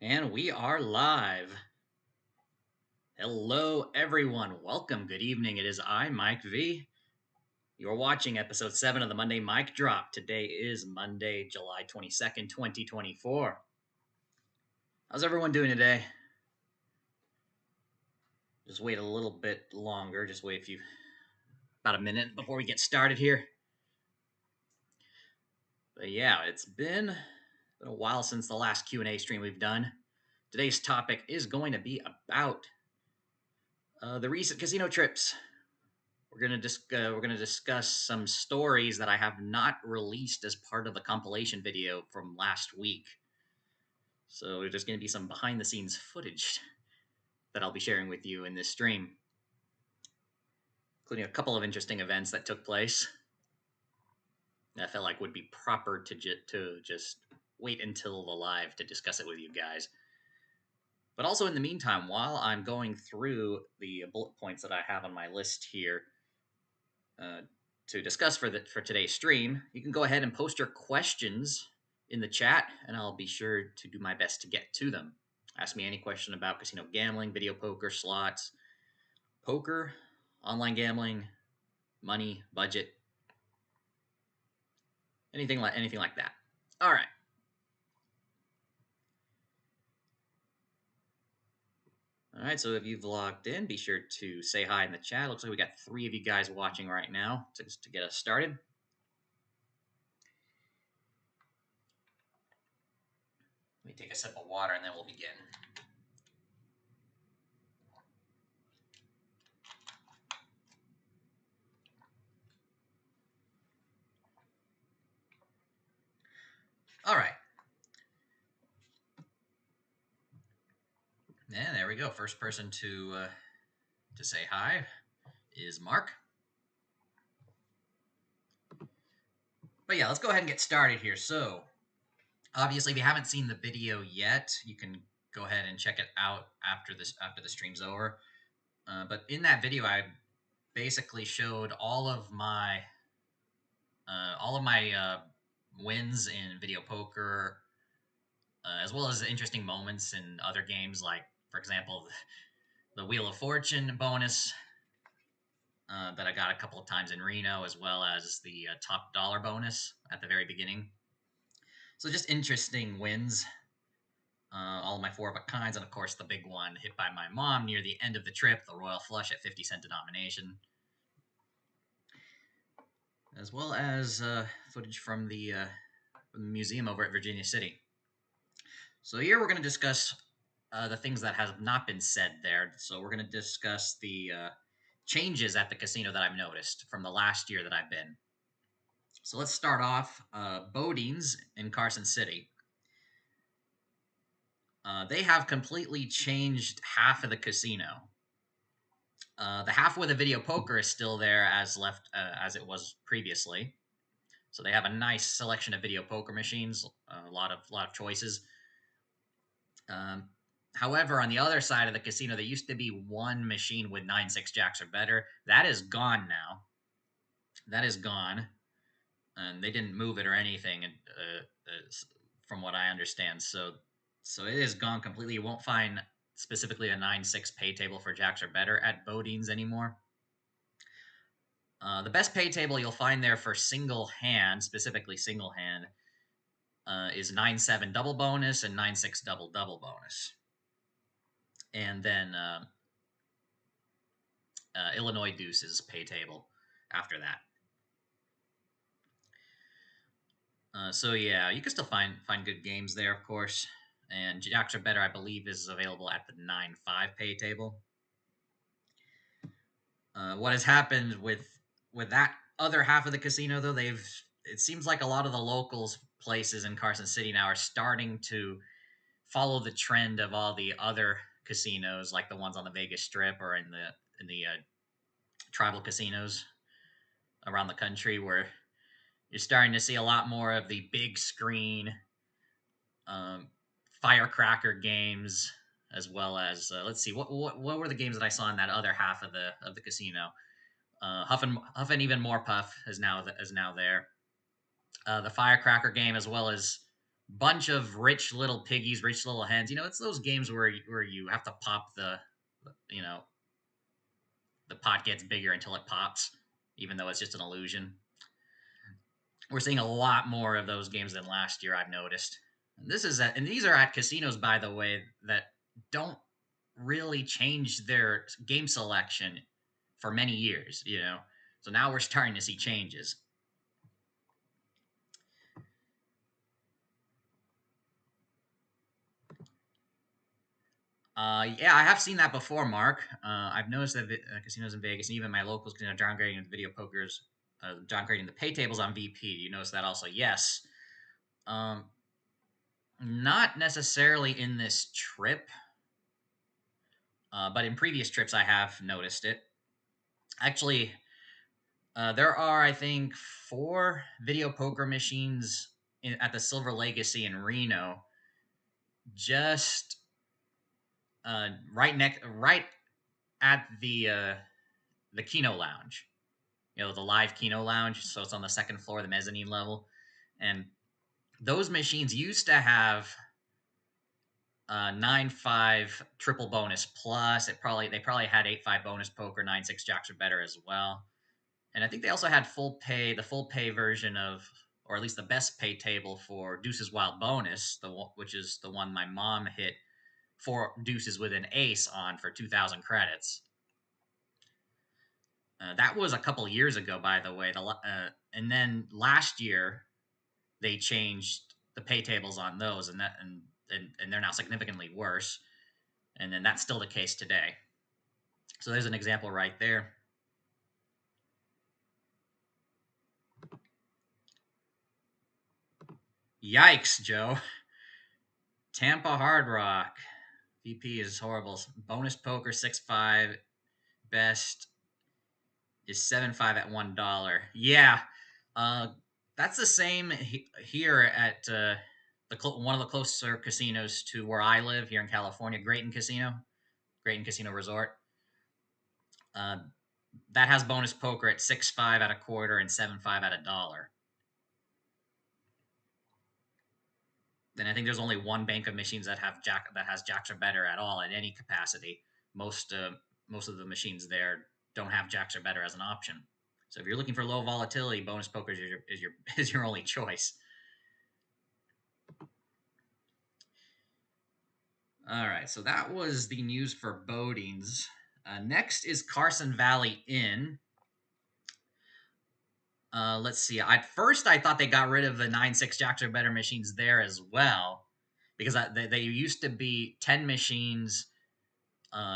And we are live. Hello, everyone. Welcome. Good evening. It is I, Mike V. You're watching episode 7 of the Monday Mic Drop. Today is Monday, July 22nd, 2024. How's everyone doing today? Just wait a little bit longer. Just wait about a minute before we get started here. But yeah, it's been a while since the last Q&A stream we've done. Today's topic is going to be about the recent casino trips. We're gonna discuss some stories that I have not released as part of the compilation video from last week. So there's gonna be some behind the scenes footage that I'll be sharing with you in this stream, including a couple of interesting events that took place. I felt like would be proper to just wait until the live to discuss it with you guys. But also in the meantime, while I'm going through the bullet points that I have on my list here, to discuss for today's stream, you can go ahead and post your questions in the chat, and I'll be sure to do my best to get to them. Ask me any question about casino gambling, video poker, slots, poker, online gambling, money, budget, anything like that. All right. All right, so if you've logged in, be sure to say hi in the chat. Looks like we got 3 of you guys watching right now just to get us started. Let me take a sip of water and then we'll begin. All right. And there we go. First person to say hi is Mark. But yeah, let's go ahead and get started here. So, obviously, if you haven't seen the video yet, you can go ahead and check it out after the stream's over. But in that video, I basically showed all of my wins in video poker, as well as interesting moments in other games, like, for example, the Wheel of Fortune bonus that I got a couple of times in Reno, as well as the top dollar bonus at the very beginning. So just interesting wins. All of my 4-of-a-kinds, and of course the big one hit by my mom near the end of the trip, the Royal Flush at 50-cent denomination. As well as footage from the museum over at Virginia City. So here we're going to discuss the things that have not been said there. So we're going to discuss the changes at the casino that I've noticed from the last year that I've been. So let's start off Bodines in Carson City. They have completely changed half of the casino. The half with the video poker is still there as it was previously. So they have a nice selection of video poker machines, a lot of choices. However, on the other side of the casino, there used to be one machine with 9-6 jacks or better. That is gone now. That is gone, and they didn't move it or anything, from what I understand. So it is gone completely. You won't find specifically a 9-6 pay table for jacks or better at Bodines anymore. The best pay table you'll find there for single hand, specifically single hand, is 9-7 double bonus and 9-6 double bonus. And then Illinois Deuce's pay table after that. So yeah, you can still find good games there, of course. And Jacks Are Better, I believe, is available at the 9-5 pay table. What has happened with that other half of the casino, though, it seems like a lot of the locals places in Carson City now are starting to follow the trend of all the other casinos, like the ones on the Vegas Strip or in the tribal casinos around the country, where you're starting to see a lot more of the big screen firecracker games, as well as let's see, what were the games that I saw in that other half of the casino. Huff and Even More Puff is now there. The firecracker game, as well as bunch of rich little piggies, rich little hens. It's those games where you have to pop you know, the pot gets bigger until it pops, even though it's just an illusion. We're seeing a lot more of those games than last year, I've noticed. And these are at casinos, by the way, that don't really change their game selection for many years. So now we're starting to see changes. Yeah, I have seen that before, Mark. I've noticed that casinos in Vegas, and even my locals, downgrading the video pokers, downgrading the pay tables on VP. You notice that also? Yes. Um, Not necessarily in this trip, but in previous trips I have noticed it. Actually, there are, I think, 4 video poker machines at the Silver Legacy in Reno, just right at the Kino Lounge. The live Kino Lounge. So it's on the second floor, the mezzanine level, and those machines used to have 9-5 triple bonus plus. They probably had 8-5 bonus poker, 9-6 jacks or better as well. And I think they also had the full pay version of, or at least the best pay table for Deuces Wild Bonus, which is the one my mom hit 4 deuces with an ace on for 2,000 credits. That was a couple years ago, by the way. And then last year they changed the pay tables on those, and they're now significantly worse. And then that's still the case today. So there's an example right there. Yikes, Joe. Tampa Hard Rock. VP is horrible. Bonus poker 6-5. Best is 7-5 at $1. Yeah. That's the same here at one of the closer casinos to where I live here in California, Grayton Casino Resort. That has bonus poker at 6-5 at a quarter and 7-5 at $1. Then I think there's only one bank of machines that has jacks or better at all at any capacity. Most of the machines there don't have jacks or better as an option. So if you're looking for low volatility, bonus poker is your only choice. All right, so that was the news for Bodines. Next is Carson Valley Inn. Let's see. At first, I thought they got rid of the 9-6 jacks or better machines there as well, because they used to be 10 machines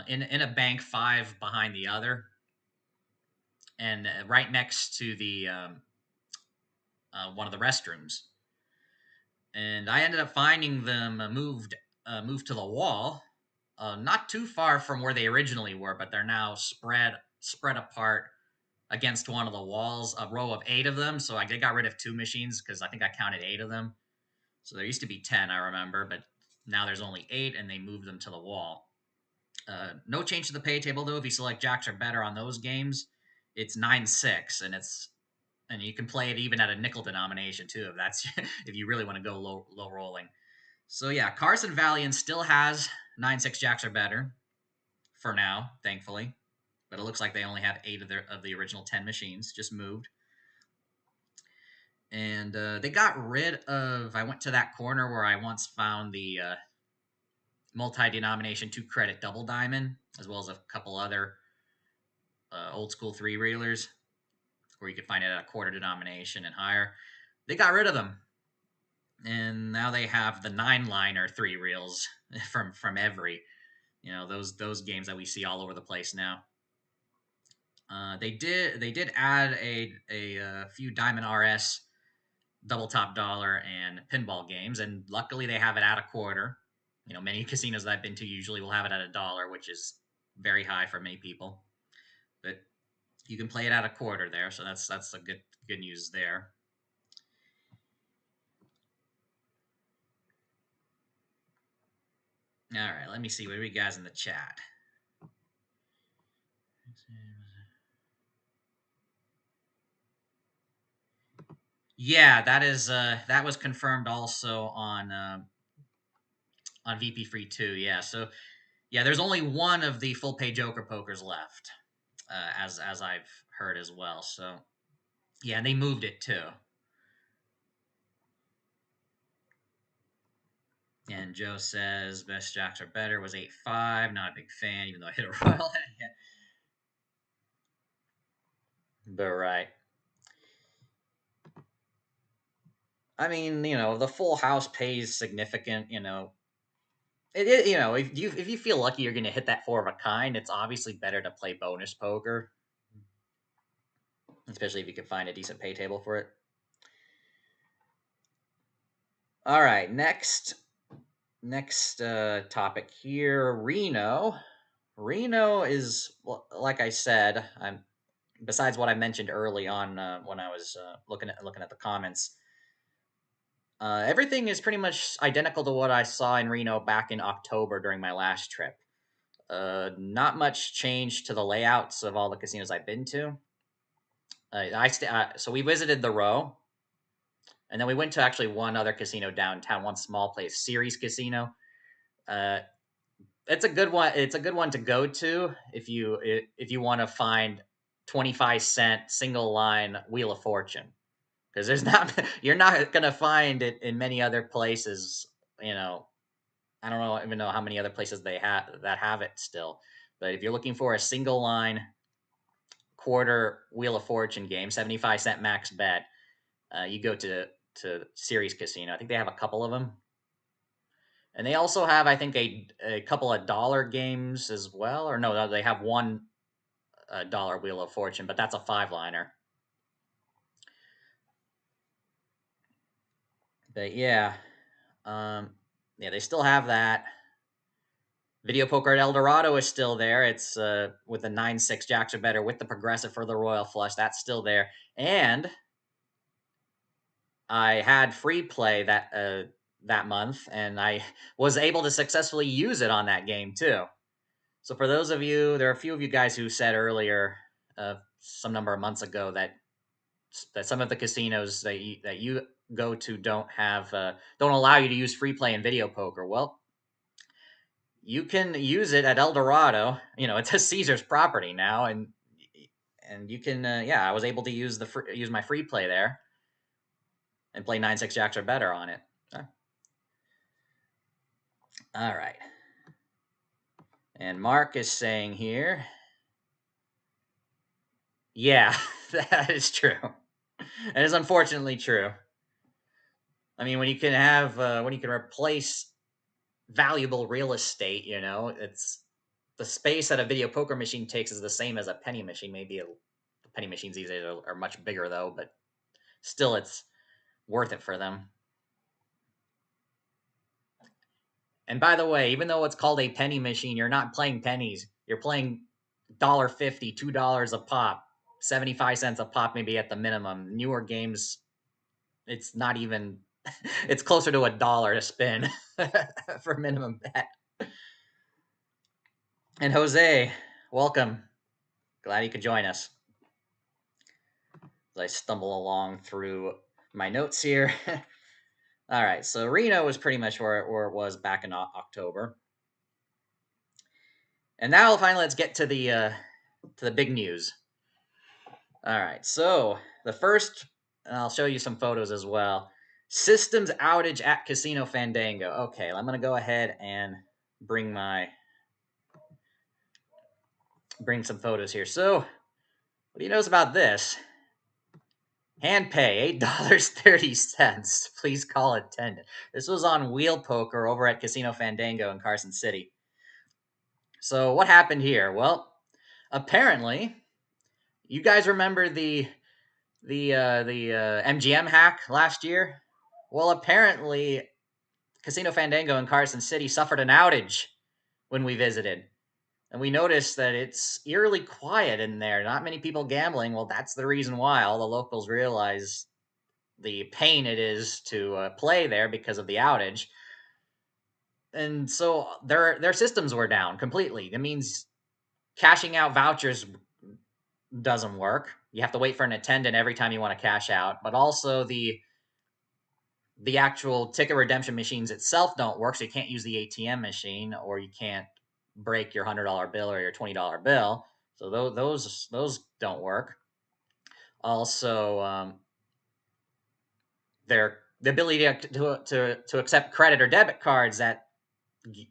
in a bank, 5 behind the other, and right next to the one of the restrooms. And I ended up finding them moved to the wall, not too far from where they originally were, but they're now spread apart against one of the walls, a row of 8 of them. So I got rid of 2 machines because I think I counted 8 of them. So there used to be 10, I remember, but now there's only 8, and they moved them to the wall. No change to the pay table though. If you select jacks or better on those games, it's 9-6, and you can play it even at a nickel denomination too, if that's if you really want to go low rolling. So yeah, Carson Valley still has 9-6 jacks or better for now, thankfully. But it looks like they only have 8 of the original 10 machines, just moved. And they got rid of. I went to that corner where I once found the multi-denomination 2-credit double diamond, as well as a couple other old school 3-reelers, where you could find it at a quarter denomination and higher. They got rid of them, and now they have the 9-liner 3-reels from every, those games that we see all over the place now. They did add a few Diamond RS double top dollar and pinball games, and luckily they have it at a quarter. Many casinos that I've been to usually will have it at $1, which is very high for many people. But you can play it at a quarter there, so that's a good news there. All right, let me see. What do we guys in the chat? Yeah, that was confirmed also on VP Free 2. Yeah, so yeah, there's only one of the full pay Joker pokers left, as I've heard as well. So yeah, and they moved it too. And Joe says best jacks are better was 8-5. Not a big fan, even though I hit a royal. But right. I mean, the full house pays significant. If you feel lucky you're going to hit that four of a kind, it's obviously better to play bonus poker, especially if you can find a decent pay table for it. All right, next topic here, Reno. Reno is, well, like I said, I'm besides what I mentioned early on when I was looking at the comments. Everything is pretty much identical to what I saw in Reno back in October during my last trip. Not much change to the layouts of all the casinos I've been to. So we visited the Row, and then we went to actually one other casino downtown, one small place, Ceres Casino. Uh, it's a good one. It's a good one to go to if you want to find 25-cent single line Wheel of Fortune, because there's not you're not gonna find it in many other places. You know, I don't know even know how many other places they have that have it still. But if you're looking for a single line quarter Wheel of Fortune game, 75-cent max bet, you go to Ceres Casino. I think they have a couple of them, and they also have, I think, a couple of dollar games as well. Or no, they have one dollar Wheel of Fortune, but that's a five liner. But yeah, they still have that. Video Poker at El Dorado is still there. It's with the 9-6 jacks or better with the progressive for the Royal Flush. That's still there. And I had free play that month, and I was able to successfully use it on that game too. So for those of you, there are a few of you guys who said earlier, some number of months ago, that some of the casinos that you go to don't allow you to use free play in video poker. Well, you can use it at El Dorado. It's a Caesar's property now, and you can. Yeah, I was able to use my free play there and play 9-6 jacks or better on it. All right. And Mark is saying here, yeah, that is true. It is unfortunately true. I mean, when you can replace valuable real estate, it's the space that a video poker machine takes is the same as a penny machine. Maybe the penny machines these days are much bigger though, but still, it's worth it for them. And by the way, even though it's called a penny machine, you're not playing pennies. You're playing $1.50, $2 a pop, 75 cents a pop, maybe at the minimum. Newer games, it's not even. It's closer to $1 to spin for minimum bet. And Jose, welcome. Glad you could join us. As I stumble along through my notes here. All right, so Reno was pretty much where it was back in October. And now finally let's get to the big news. All right, so the first, and I'll show you some photos as well. Systems outage at Casino Fandango. Okay, I'm gonna go ahead and bring some photos here. So, what do you notice about this? Hand pay, $8.30. Please call attendant. This was on Wheel Poker over at Casino Fandango in Carson City. So what happened here? Well, apparently, you guys remember the MGM hack last year? Well, apparently, Casino Fandango in Carson City suffered an outage when we visited. And we noticed that it's eerily quiet in there. Not many people gambling. Well, that's the reason why. All the locals realize the pain it is to play there because of the outage. And so their systems were down completely. That means cashing out vouchers doesn't work. You have to wait for an attendant every time you want to cash out, but also the actual ticket redemption machines itself don't work, so you can't use the ATM machine, or you can't break your $100 bill or your $20 bill. So those don't work. Also, the ability to accept credit or debit cards at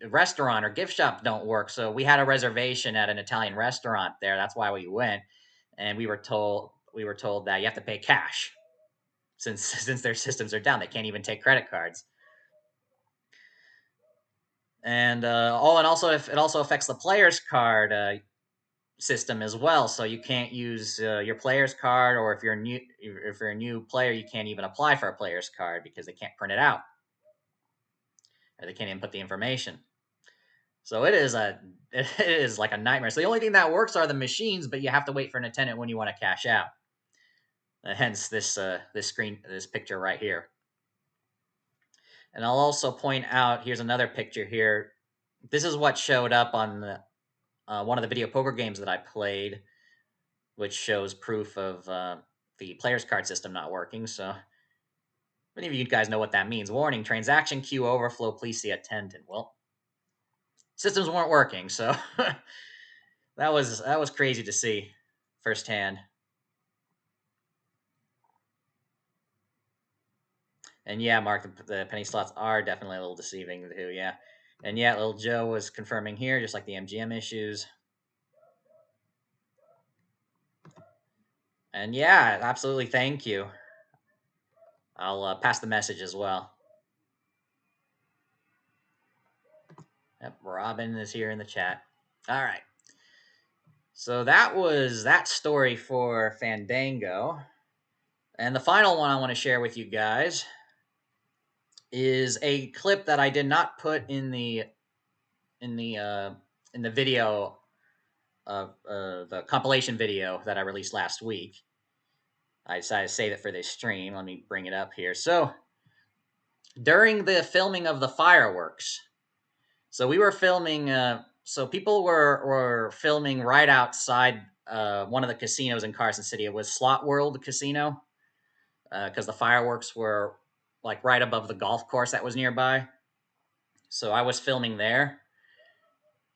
restaurant or gift shop don't work. So we had a reservation at an Italian restaurant there. That's why we went, and we were told that you have to pay cash since their systems are down. They can't even take credit cards. And and also if it also affects the player's card system as well. So you can't use your player's card, or if you're a new player, you can't even apply for a player's card because they can't print it out, or they can't even put the information. So it is like a nightmare. So the only thing that works are the machines, but you have to wait for an attendant when you want to cash out. Hence this picture right here. And I'll also point out, here's another picture here. This is what showed up on one of the video poker games that I played, which shows proof of the player's card system not working. So many of you guys know what that means. Warning: transaction queue overflow. Please see attendant. Well, systems weren't working, so that was crazy to see firsthand. And yeah, Mark, the penny slots are definitely a little deceiving too. Yeah, and yeah, little Joe was confirming here, just like the MGM issues. And yeah, absolutely, thank you. I'll pass the message as well. Yep, Robin is here in the chat. All right. So that was that story for Fandango. And the final one I want to share with you guys is a clip that I did not put in the video of the compilation video that I released last week. I decided to save it for this stream. Let me bring it up here. So during the filming of the fireworks, so we were filming. So people were filming right outside one of the casinos in Carson City. It was Slot World Casino, because the fireworks were like right above the golf course that was nearby. So I was filming there,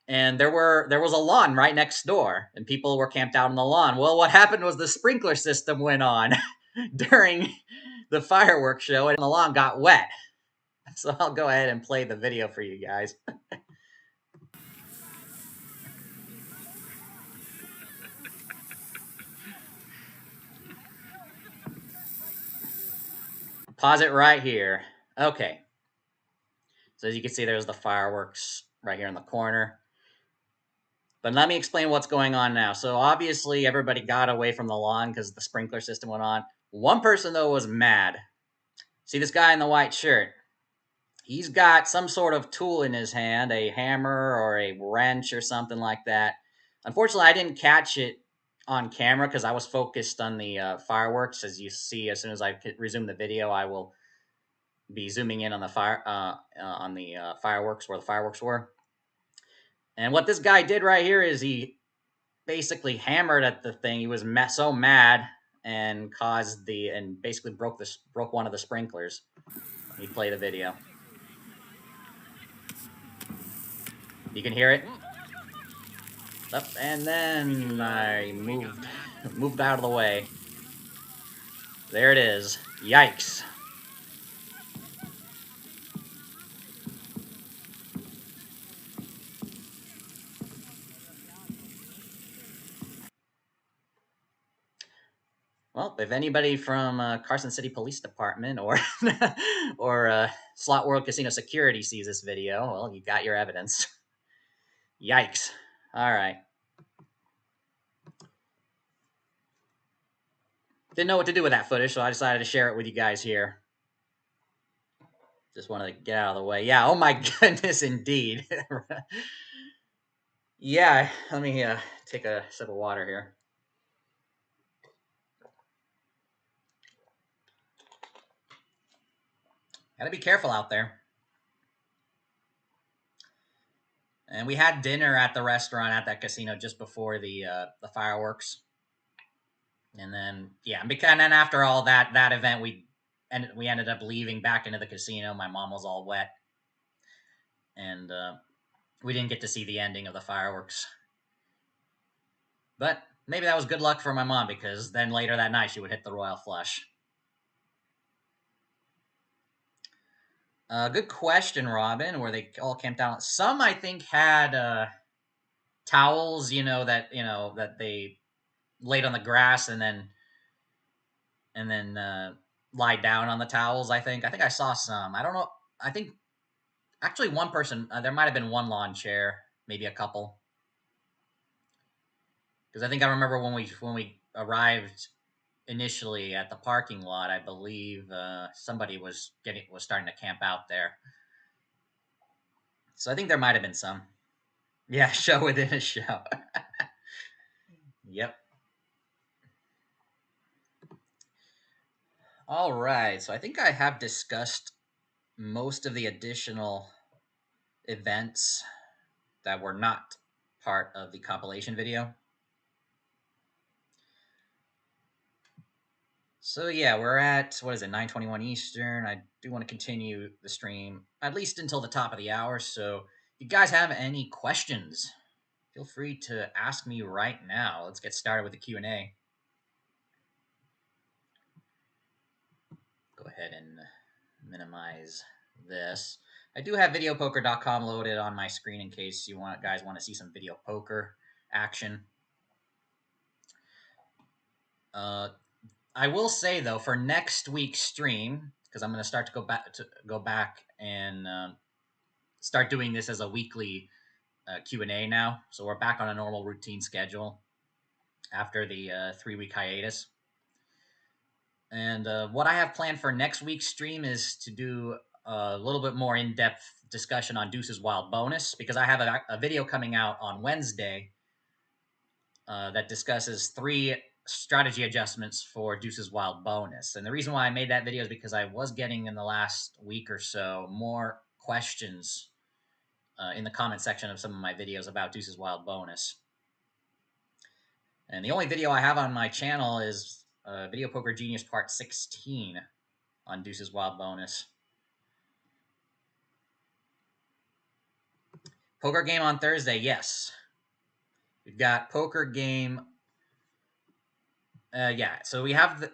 and there was a lawn right next door, and people were camped out on the lawn. Well, what happened was the sprinkler system went on during the fireworks show, and the lawn got wet. So I'll go ahead and play the video for you guys. Pause it right here. Okay. So as you can see, there's the fireworks right here in the corner. But let me explain what's going on now. So obviously everybody got away from the lawn because the sprinkler system went on. One person, though, was mad. See this guy in the white shirt? He's got some sort of tool in his hand, a hammer or a wrench or something like that. Unfortunately, I didn't catch it on camera because I was focused on the fireworks. As you see, as soon as I resume the video, I will be zooming in on the fireworks, where the fireworks were. And what this guy did right here is he basically hammered at the thing. He was so mad and basically broke one of the sprinklers. Let me play the video. You can hear it. Up, and then I moved out of the way. There it is. Yikes. Well, if anybody from Carson City Police Department or Slot World Casino Security sees this video, well, you got your evidence. Yikes. All right. Didn't know what to do with that footage, so I decided to share it with you guys here. Just wanted to get out of the way. Yeah, oh my goodness, indeed. Yeah, let me take a sip of water here. Gotta be careful out there. And we had dinner at the restaurant at that casino just before the fireworks. And then and then after all that event, we ended up leaving back into the casino. My mom was all wet, and we didn't get to see the ending of the fireworks. But maybe that was good luck for my mom, because then later that night she would hit the royal flush. Good question, Robin. Where they all camped out. Some I think had towels, that they laid on the grass and then lie down on the towels. I think I saw some. I don't know. I think actually one person. There might have been one lawn chair, maybe a couple. Because I think I remember when we arrived initially at the parking lot. I believe somebody was starting to camp out there. So I think there might have been some. Yeah, show within a show. Yep. All right. So I think I have discussed most of the additional events that were not part of the compilation video. So yeah, we're at, what is it, 9:21 Eastern. I do want to continue the stream at least until the top of the hour. So if you guys have any questions, feel free to ask me right now. Let's get started with the Q&A. Go ahead and minimize this. I do have videopoker.com loaded on my screen in case guys want to see some video poker action. I will say though, for next week's stream, because I'm going to start to go back and start doing this as a weekly Q&A now. So we're back on a normal routine schedule after the 3-week hiatus. And what I have planned for next week's stream is to do a little bit more in-depth discussion on Deuce's Wild Bonus, because I have a video coming out on Wednesday that discusses 3 strategy adjustments for Deuce's Wild Bonus. And the reason why I made that video is because I was getting in the last week or so more questions in the comment section of some of my videos about Deuce's Wild Bonus. And the only video I have on my channel is Video Poker Genius Part 16 on Deuce's Wild Bonus. Poker game on Thursday, yes. We've got poker game. So we have the.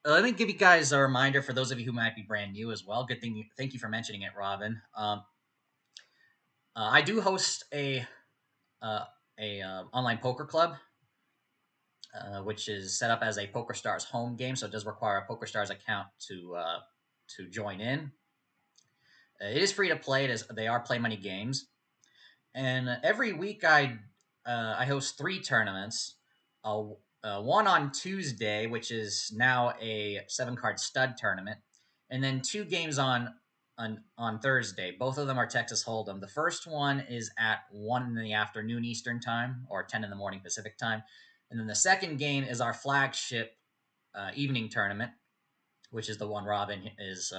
Let me give you guys a reminder for those of you who might be brand new as well. Good thing. Thank you for mentioning it, Robin. I do host a online poker club, which is set up as a PokerStars home game, so it does require a PokerStars account to join in. It is free to play. They are play money games, and every week I host 3 tournaments. One on Tuesday, which is now a 7-card stud tournament, and then 2 games on Thursday. Both of them are Texas Hold'em. The first one is at 1 in the afternoon Eastern time, or 10 in the morning Pacific time, and then the second game is our flagship evening tournament, which is the one Robin is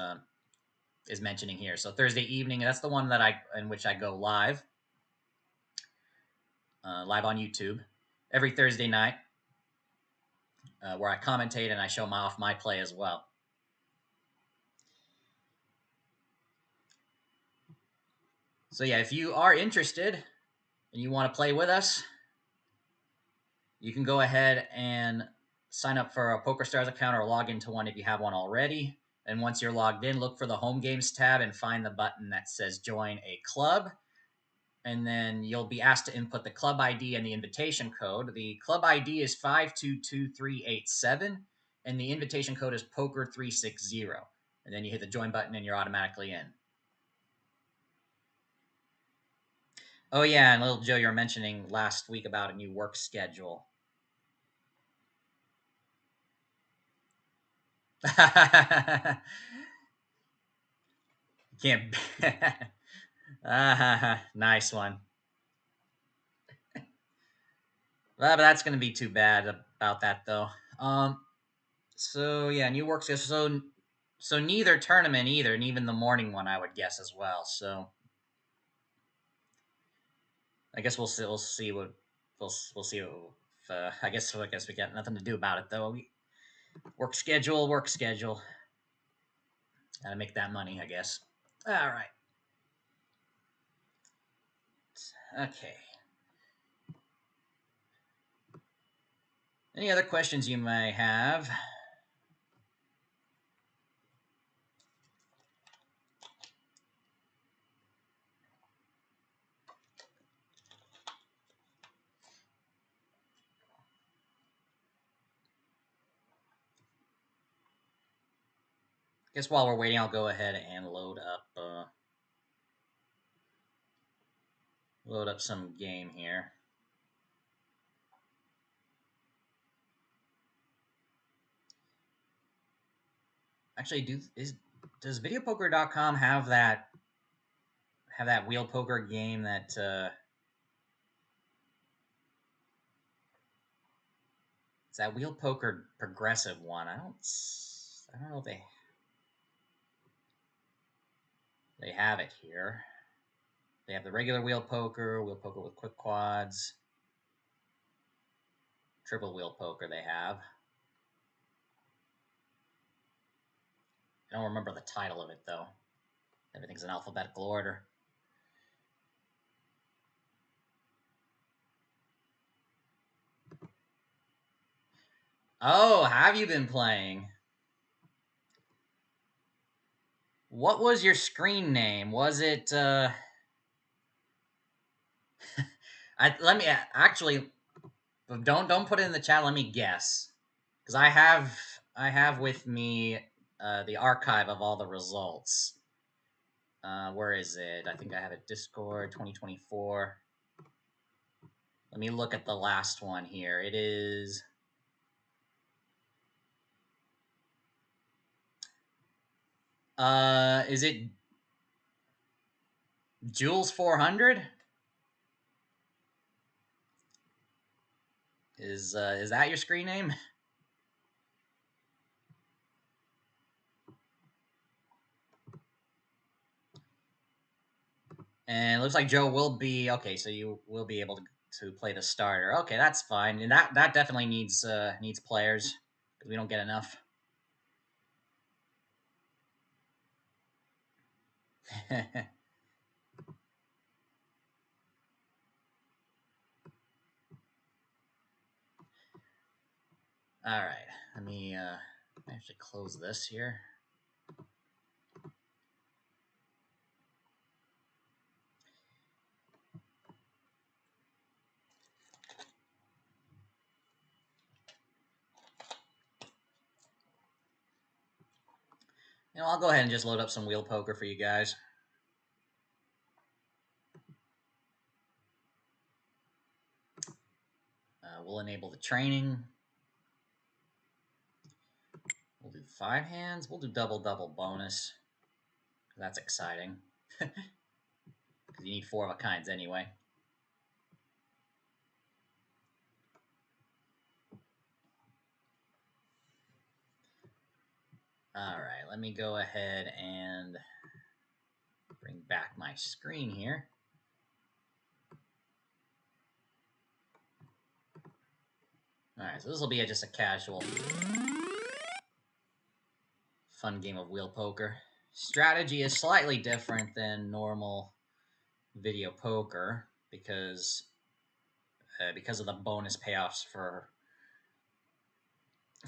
mentioning here. So Thursday evening, that's the one in which I go live on YouTube every Thursday night, where I commentate and I show off my play as well. So yeah, if you are interested and you want to play with us, you can go ahead and sign up for a PokerStars account or log into one if you have one already. And once you're logged in, look for the Home Games tab and find the button that says Join a Club. And then you'll be asked to input the club ID and the invitation code. The club ID is 522387, and the invitation code is Poker360. And then you hit the join button and you're automatically in. Oh yeah, and Little Joe, you were mentioning last week about a new work schedule. Can't. Nice one. Well, but that's going to be too bad about that, though. So yeah, new work schedule. So neither tournament either, and even the morning one, I would guess as well. So I guess we'll see what I guess we got nothing to do about it though. Work schedule. Gotta make that money, I guess. All right. Okay. Any other questions you may have? Guess while we're waiting, I'll go ahead and load up some game here. Actually, does videopoker.com have that wheel poker game that it's that wheel poker progressive one? I don't know if they have it here. They have the regular wheel poker with quick quads, triple wheel poker they have. I don't remember the title of it though. Everything's in alphabetical order. Oh, have you been playing? What was your screen name? Was it let me actually don't put it in the chat. Let me guess, because I have with me the archive of all the results. Where is it? I think I have it. Discord 2024. Let me look at the last one here. It is. Is it Jules 400? Is that your screen name? And it looks like Joe will be okay. So you will be able to play the starter. Okay, that's fine. And that definitely needs players because we don't get enough. All right, let me actually close this here. I'll go ahead and just load up some wheel poker for you guys. We'll enable the training. We'll do 5 hands. We'll do double bonus. That's exciting. Because you need 4 of a kinds anyway. All right, let me go ahead and bring back my screen here. All right, so this will be just a casual, fun game of wheel poker. Strategy is slightly different than normal video poker because of the bonus payoffs for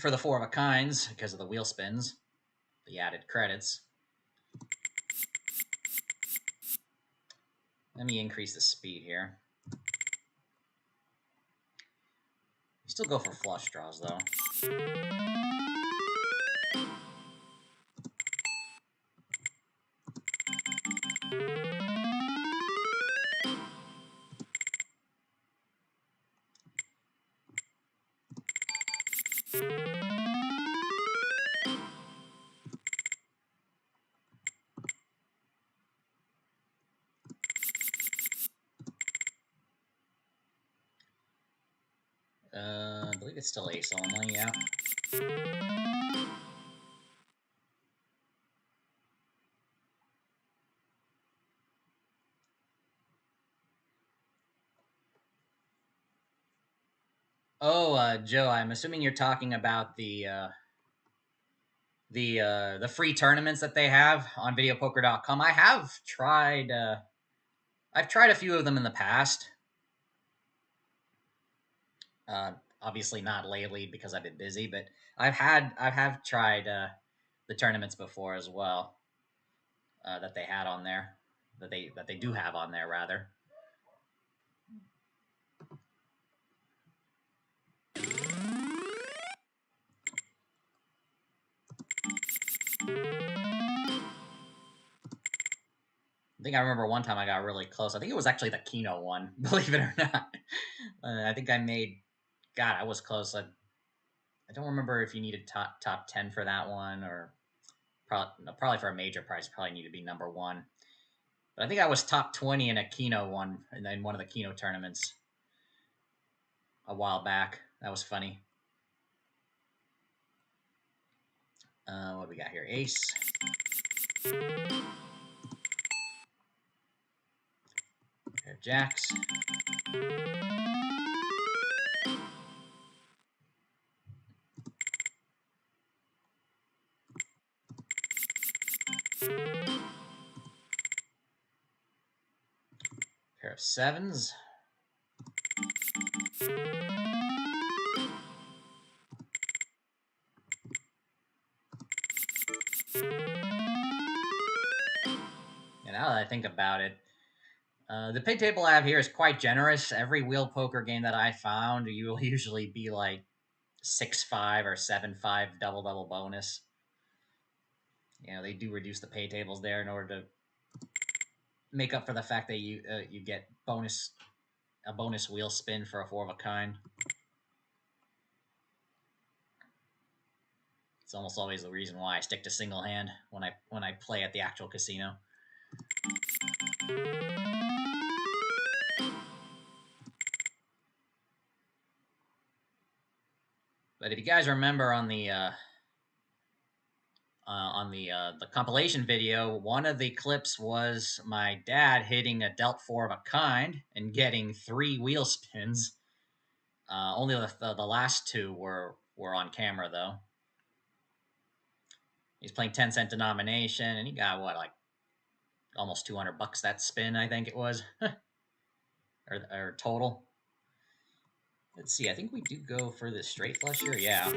the 4 of a kinds, because of the wheel spins, the added credits. Let me increase the speed here. You still go for flush draws though. I believe it's still ace only, yeah. Oh, Joe, I'm assuming you're talking about the free tournaments that they have on videopoker.com. I have tried I've tried a few of them in the past. Obviously not lately because I've been busy, but I've tried the tournaments before as well, that they had on there, that they do have on there rather. I think I remember one time I got really close. I think it was actually the Keno one, believe it or not. I think I made. God, I was close. I don't remember if you needed top 10 for that one, or probably for a major prize, probably need to be number one. But I think I was top 20 in a Keno one, in one of the Keno tournaments a while back. That was funny. What do we got here? Ace. Pair of jacks. Pair of sevens. And now that I think about it, the pay table I have here is quite generous. Every wheel poker game that I found, you will usually be like 6-5 or 7-5 double bonus. You know, they do reduce the pay tables there in order to make up for the fact that you get a bonus wheel spin for a four of a kind. It's almost always the reason why I stick to single hand when I play at the actual casino. But if you guys remember on the compilation video, one of the clips was my dad hitting a dealt four of a kind and getting 3 wheel spins. Only the last two were on camera though. He's playing 10-cent denomination, and he got what, like almost $200 that spin, I think it was, or total. Let's see. I think we do go for the straight flush here. Yeah.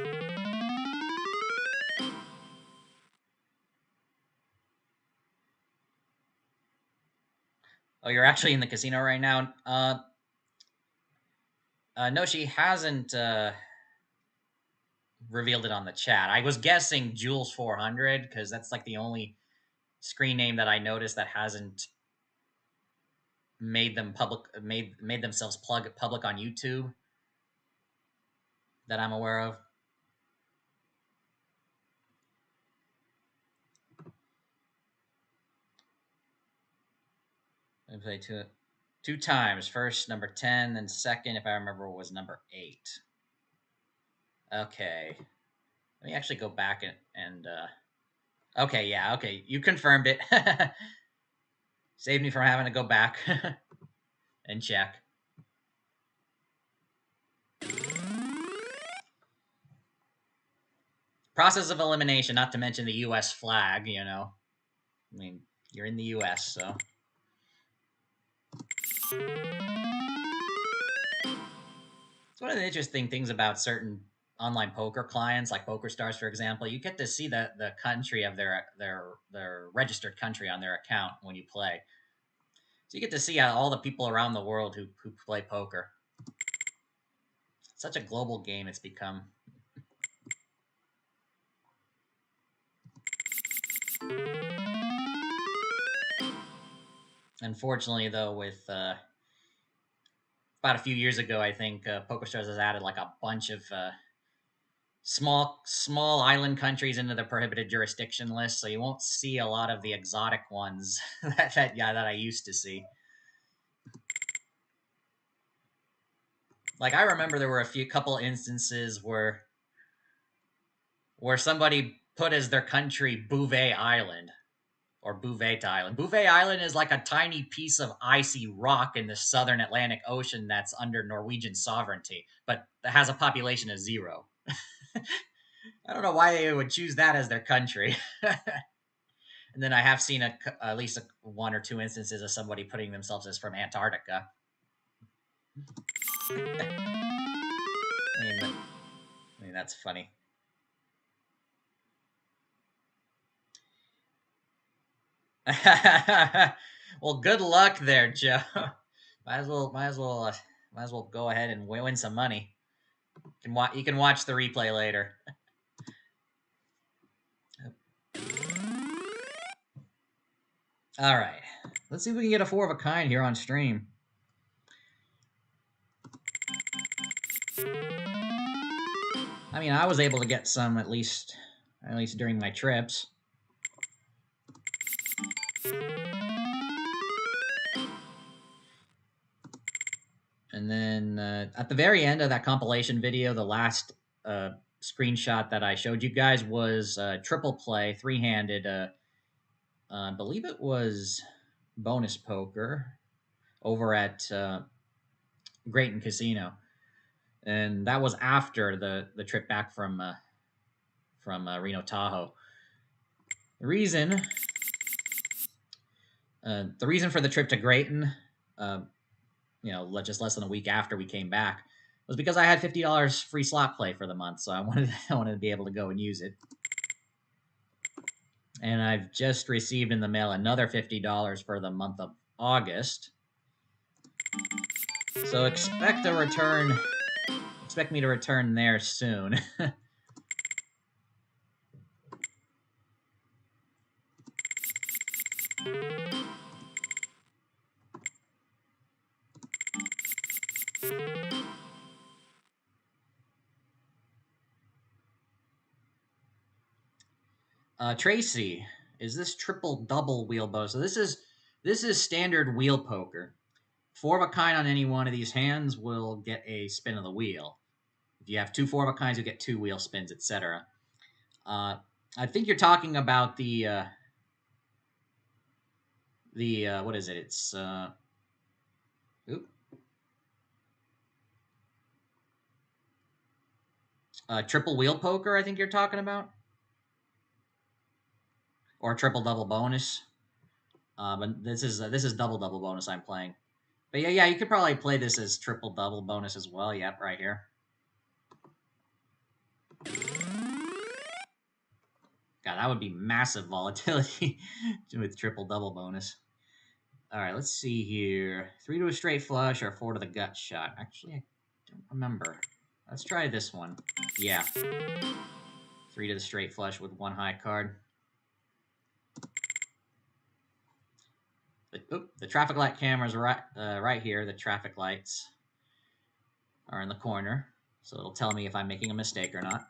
Oh, you're actually in the casino right now? No, she hasn't revealed it on the chat. I was guessing Jules 400 because that's like the only screen name that I noticed that hasn't made themselves public on YouTube that I'm aware of. I played two times. First number 10, then second, if I remember, was number 8. Okay. Let me actually go back and okay, yeah, okay. You confirmed it. Saved me from having to go back and check. Process of elimination, not to mention the U.S. flag, you know. I mean, you're in the U.S., so. It's one of the interesting things about certain online poker clients, like PokerStars, for example. You get to see the country of their registered country on their account when you play. So you get to see how all the people around the world who play poker. It's such a global game it's become. Unfortunately, though, with about a few years ago, I think PokerStars has added like a bunch of small island countries into the prohibited jurisdiction list, so you won't see a lot of the exotic ones that I used to see. Like I remember there were a couple instances where somebody put as their country Bouvet Island, or Bouvet Island. Bouvet Island is like a tiny piece of icy rock in the southern Atlantic Ocean that's under Norwegian sovereignty, but has a population of 0. I don't know why they would choose that as their country. And then I have seen at least one or two instances of somebody putting themselves as from Antarctica. I mean, that's funny. Well, good luck there, Joe. Might as well go ahead and win some money. You can watch the replay later. All right, let's see if we can get a 4 of a kind here on stream. I mean, I was able to get some at least during my trips. And then at the very end of that compilation video, the last screenshot that I showed you guys was triple play, 3-handed. I believe it was bonus poker over at Grayton Casino, and that was after the trip back from Reno Tahoe. The reason for the trip to Grayton, just less than a week after we came back, was because I had $50 free slot play for the month, so I wanted to be able to go and use it. And I've just received in the mail another $50 for the month of August. So expect me to return there soon. Tracy, is this triple double wheel bonus? So this is standard wheel poker. 4 of a kind on any one of these hands will get a spin of the wheel. If you have 2 4 of a kinds, you get 2 wheel spins, etc. I think you're talking about the what is it? It's triple wheel poker. I think you're talking about, or triple double bonus. But this is double double bonus I'm playing. But yeah, you could probably play this as triple double bonus as well. Yep, right here. God, that would be massive volatility with triple double bonus. All right, let's see here. 3 to a straight flush or 4 to the gut shot. Actually, I don't remember. Let's try this one. Yeah. 3 to the straight flush with 1 high card. The traffic light cameras are right here. The traffic lights are in the corner, so it'll tell me if I'm making a mistake or not.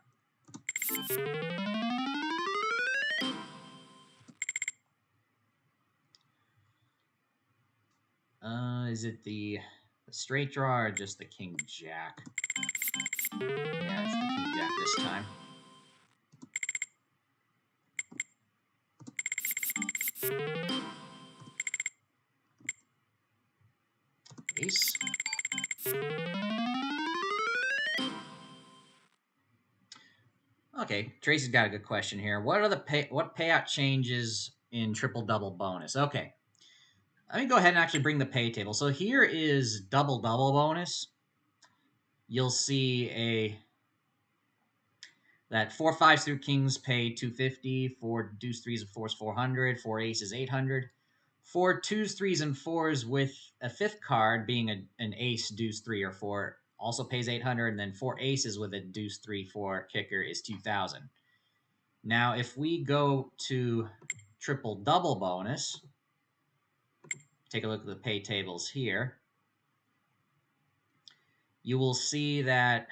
Is it the straight draw or just the king jack? Yeah, it's the king jack this time. Ace. Okay, Tracy's got a good question here. What are what payout changes in triple double bonus? Okay, let me go ahead and actually bring the pay table. So here is double double bonus. You'll see that 4 5s through kings pay $250, 4 deuce 3s and 4s $400, 4 aces $800, 4 2s 3s and 4s with a 5th card being an ace deuce 3 or 4 also pays $800, and then 4 aces with a deuce 3 4 kicker is $2,000. Now if we go to triple double bonus, take a look at the pay tables here, you will see that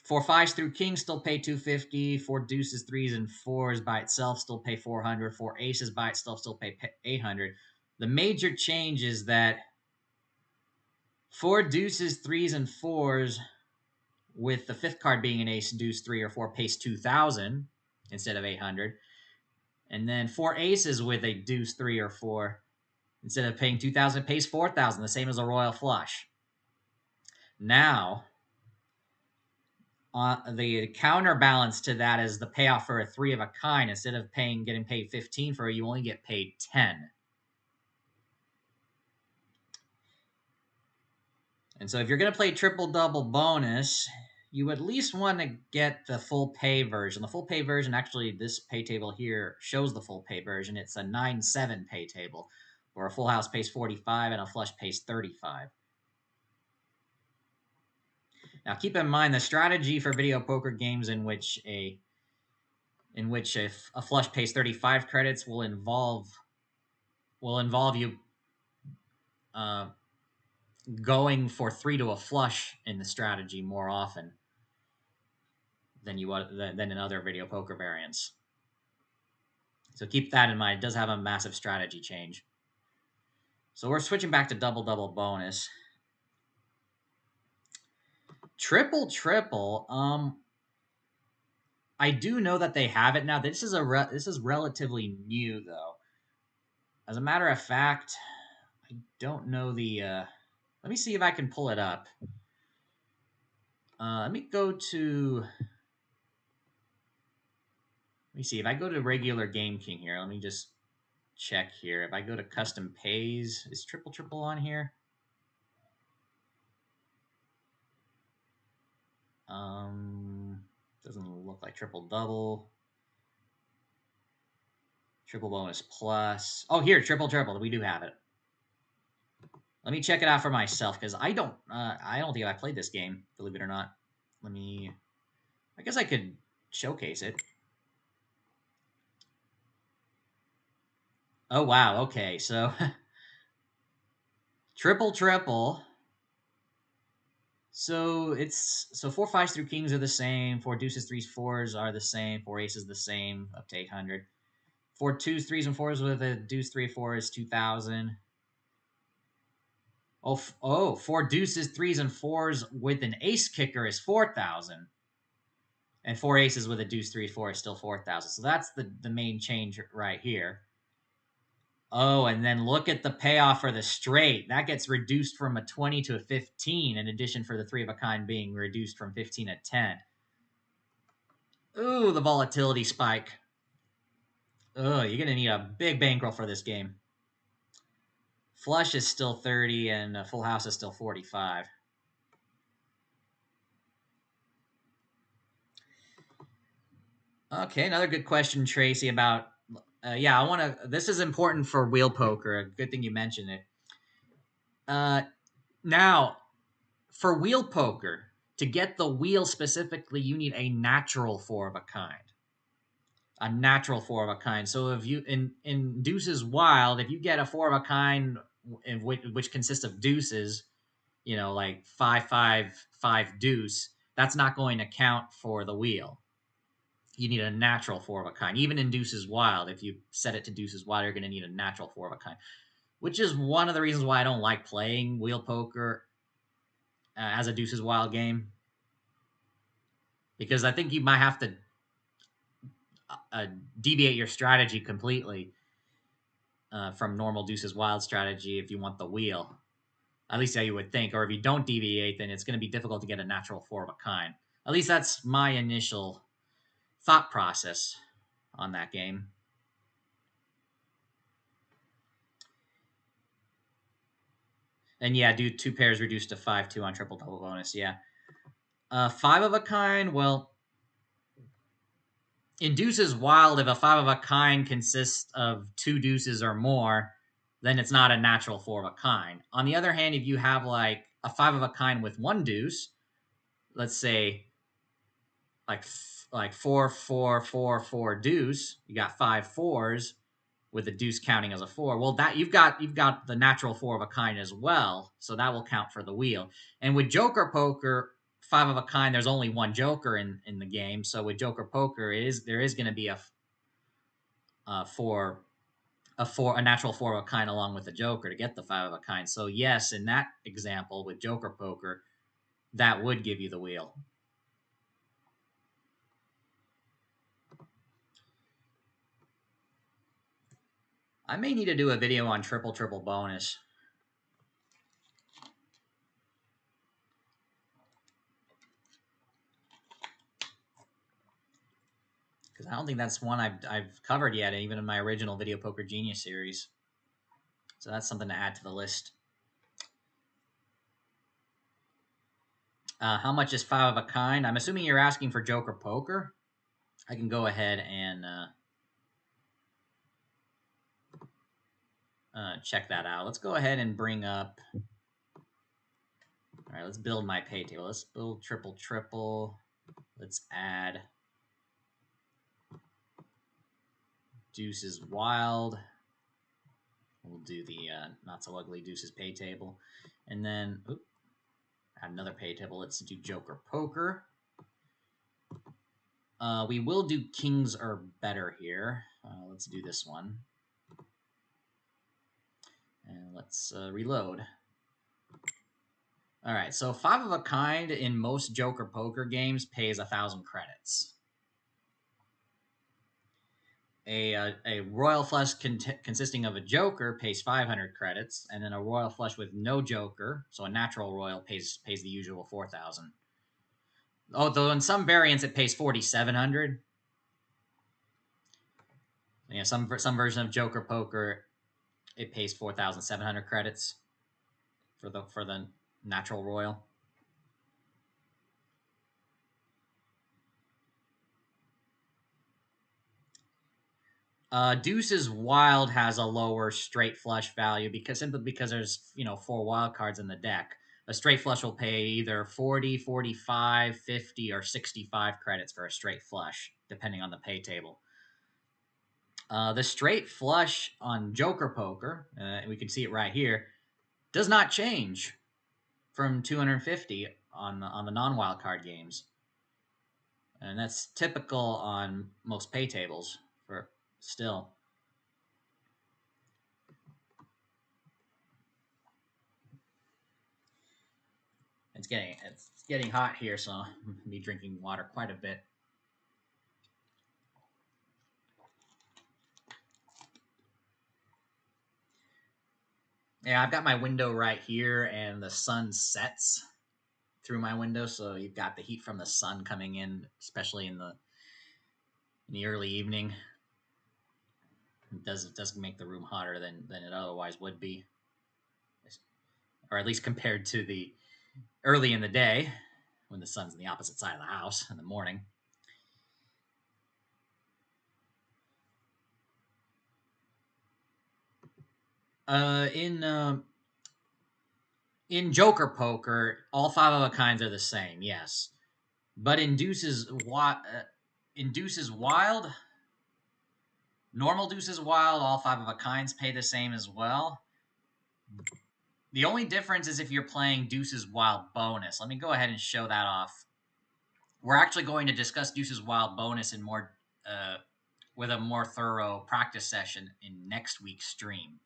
4 5s through kings still pay $250. 4 deuces, 3s, and 4s by itself still pay $400. 4 aces by itself still pay $800. The major change is that 4 deuces, 3s, and 4s with the 5th card being an ace, deuce, 3, or 4 pays $2,000 instead of $800. And then 4 aces with a deuce, 3, or 4. Instead of paying 2,000, it pays 4,000, the same as a royal flush. Now, the counterbalance to that is the payoff for a 3 of a kind. Instead of getting paid 15 for it, you only get paid 10. And so if you're going to play triple-double bonus, you at least want to get the full pay version. The full pay version, actually, this pay table here shows the full pay version. It's a 9-7 pay table, where a full house pays 45 and a flush pays 35. Now, keep in mind the strategy for video poker games in which a flush pays 35 credits will involve you going for 3 to a flush in the strategy more often than in other video poker variants. So keep that in mind. It does have a massive strategy change. So we're switching back to double-double bonus. Triple. I do know that they have it now. This is relatively new, though. As a matter of fact, I don't know the. Let me see if I can pull it up. Let me go to. Let me see if I go to regular Game King here. Let me just check here. If I go to custom pays, is triple on here? Doesn't look like triple-double. Triple bonus plus. Oh, here, triple. We do have it. Let me check it out for myself because I don't think I've played this game, believe it or not. I guess I could showcase it. Oh wow, okay, so triple. So 4 5s through kings are the same. 4 deuces, 3s, 4s are the same. 4 aces the same, up to 800. 4 2s, 3s, and 4s with a deuce, 3, 4 is 2,000. Oh, 4 deuces, 3s, and 4s with an ace kicker is 4,000. And 4 aces with a deuce, 3, 4 is still 4,000. So that's the main change right here. Oh, and then look at the payoff for the straight. That gets reduced from a 20 to a 15, in addition for the 3 of a kind being reduced from 15 to 10. Ooh, the volatility spike. Oh, you're going to need a big bankroll for this game. Flush is still 30, and a full house is still 45. Okay, another good question, Tracy, about... yeah, I want to... This is important for wheel poker. Good thing you mentioned it. Now, for wheel poker, to get the wheel specifically, you need a natural 4 of a kind. A natural 4 of a kind. So if you in Deuces Wild, if you get a 4 of a kind which consists of deuces, like 5 5 5 deuce, that's not going to count for the wheel. You need a natural 4 of a kind. Even in Deuces Wild, if you set it to Deuces Wild, you're going to need a natural 4 of a kind, which is one of the reasons why I don't like playing wheel poker as a Deuces Wild game, because I think you might have to deviate your strategy completely from normal Deuces Wild strategy if you want the wheel. At least how you would think. Or if you don't deviate, then it's going to be difficult to get a natural 4 of a kind. At least that's my initial thought process on that game. And yeah, do 2 pairs reduced to 5-2 on triple-double bonus. Yeah. 5 of a kind, well, in Deuces Wild, if a 5 of a kind consists of 2 deuces or more, then it's not a natural 4 of a kind. On the other hand, if you have like a 5 of a kind with 1 deuce, let's say like 4 4 4 4 deuce, you got 5 4s with the deuce counting as a 4. Well, that you've got the natural 4 of a kind as well, so that will count for the wheel. And with Joker Poker, 5 of a kind, there's only 1 Joker in the game. So with Joker Poker, there is going to be a natural 4 of a kind along with the Joker to get the 5 of a kind. So yes, in that example with Joker Poker, that would give you the wheel. I may need to do a video on triple bonus. Because I don't think that's one I've covered yet, even in my original Video Poker Genius series. So that's something to add to the list. How much is 5 of a kind? I'm assuming you're asking for Joker Poker. I can go ahead and check that out. Let's go ahead and bring up... All right, let's build my pay table. Let's build triple. Let's add Deuces Wild. We'll do the not so ugly Deuces pay table. And then, add another pay table. Let's do Joker Poker. We will do Kings or better here. Let's do this one. And let's reload. All right, so 5 of a kind in most Joker Poker games pays 1,000 credits. A royal flush consisting of a joker pays 500 credits, and then a royal flush with no joker, so a natural royal, pays the usual 4,000. Although in some variants it pays 4,700. Yeah, some version of Joker Poker it pays 4,700 credits for the natural royal. Deuces Wild has a lower straight flush value simply because there's 4 wild cards in the deck. A straight flush will pay either 40, 45, 50, or 65 credits for a straight flush, depending on the pay table. The straight flush on Joker Poker, we can see it right here, does not change from 250 on the non-wild card games. And that's typical on most pay tables for still. It's getting hot here, so I'm going to be drinking water quite a bit. Yeah, I've got my window right here, and the sun sets through my window, so you've got the heat from the sun coming in, especially in the early evening. It does make the room hotter than it otherwise would be, or at least compared to the early in the day when the sun's on the opposite side of the house in the morning. In Joker Poker, all 5 of a kinds are the same, yes, but in Deuces Wild, normal Deuces Wild, all 5 of a kinds pay the same as well. The only difference is if you're playing Deuces Wild bonus. Let me go ahead and show that off. We're actually going to discuss Deuces Wild bonus in more with a more thorough practice session in next week's stream.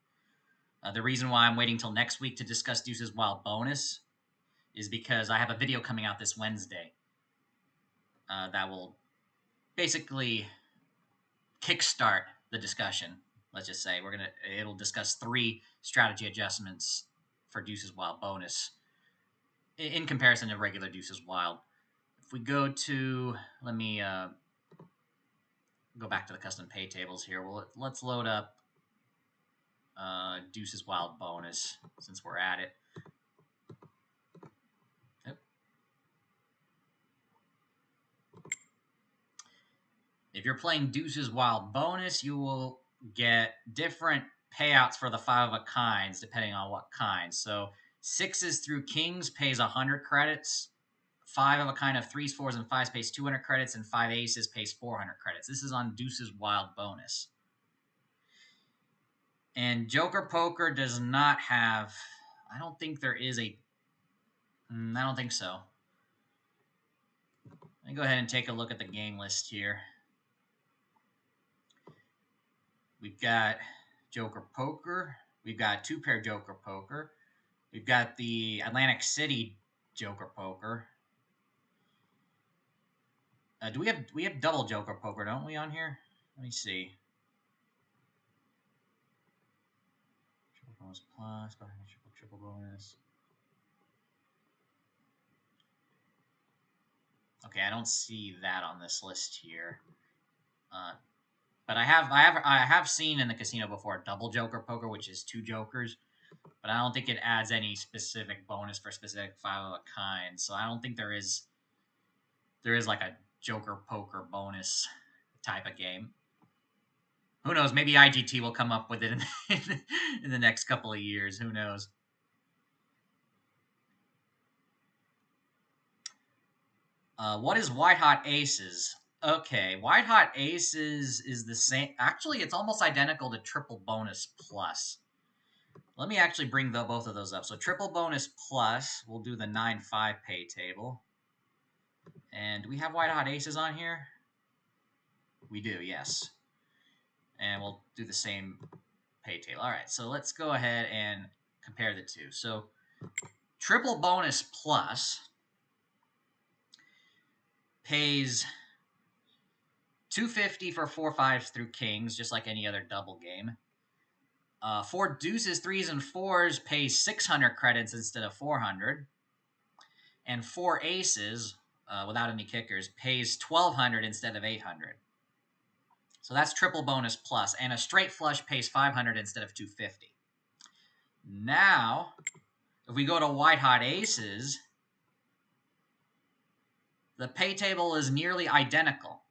The reason why I'm waiting till next week to discuss Deuces Wild bonus is because I have a video coming out this Wednesday that will basically kickstart the discussion. Let's just say it'll discuss 3 strategy adjustments for Deuces Wild bonus in comparison to regular Deuces Wild. If we go to, let me go back to the custom pay tables here. Well, let's load up Deuces Wild bonus since we're at it. Yep. If you're playing Deuces Wild bonus, you will get different payouts for the 5 of a kinds depending on what kind. So 6s through kings pays 100 credits. 5 of a kind of 3s, 4s, and 5s pays 200 credits, and 5 aces pays 400 credits. This is on Deuces Wild bonus. And Joker Poker does not have... I don't think there is a... I don't think so. Let me go ahead and take a look at the game list here. We've got Joker Poker. We've got 2-pair Joker Poker. We've got the Atlantic City Joker Poker. Do we have double Joker Poker, don't we, on here? Let me see. bonus plus, triple bonus. Okay, I don't see that on this list here. But I have seen in the casino before double joker poker, which is 2 jokers. But I don't think it adds any specific bonus for specific file of a kind. So I don't think there is like a joker poker bonus type of game. Who knows? Maybe IGT will come up with it in the next couple of years. Who knows? What is White Hot Aces? Okay, White Hot Aces is the same. Actually, it's almost identical to Triple Bonus Plus. Let me actually bring both of those up. So Triple Bonus Plus, we'll do the 9-5 pay table. And do we have White Hot Aces on here? We do, yes. And we'll do the same pay table. All right, so let's go ahead and compare the two. So Triple Bonus Plus pays $250 for 4-5s through kings, just like any other double game. 4 deuces, 3s, and 4s pays 600 credits instead of 400. And 4 aces, without any kickers, pays 1,200 instead of 800. So that's Triple Bonus Plus. And a straight flush pays 500 instead of 250. Now, if we go to White Hot Aces, the pay table is nearly identical.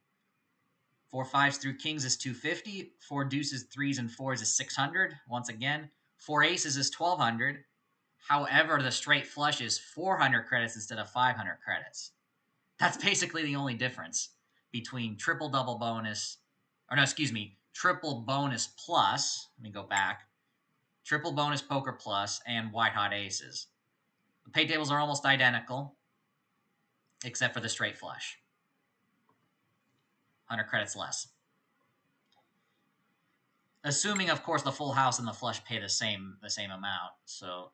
4 5s through kings is 250. 4 deuces, 3s, and 4s is 600. Once again, 4 aces is 1,200. However, the straight flush is 400 credits instead of 500 credits. That's basically the only difference between triple double bonus, or no, excuse me, triple bonus plus. Let me go back. Triple bonus poker plus and White Hot Aces. The pay tables are almost identical, except for the straight flush. 100 credits less. Assuming, of course, the full house and the flush pay the same amount. So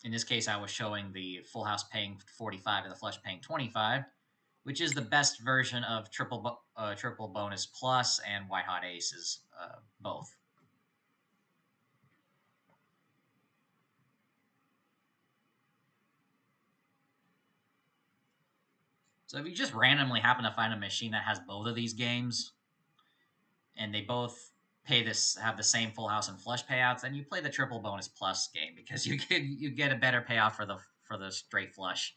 in this case, I was showing the full house paying 45 and the flush paying 25, which is the best version of triple bonus plus and White Hot Aces, both. So if you just randomly happen to find a machine that has both of these games, and they both have the same full house and flush payouts, then you play the triple bonus plus game because you get a better payoff for the straight flush.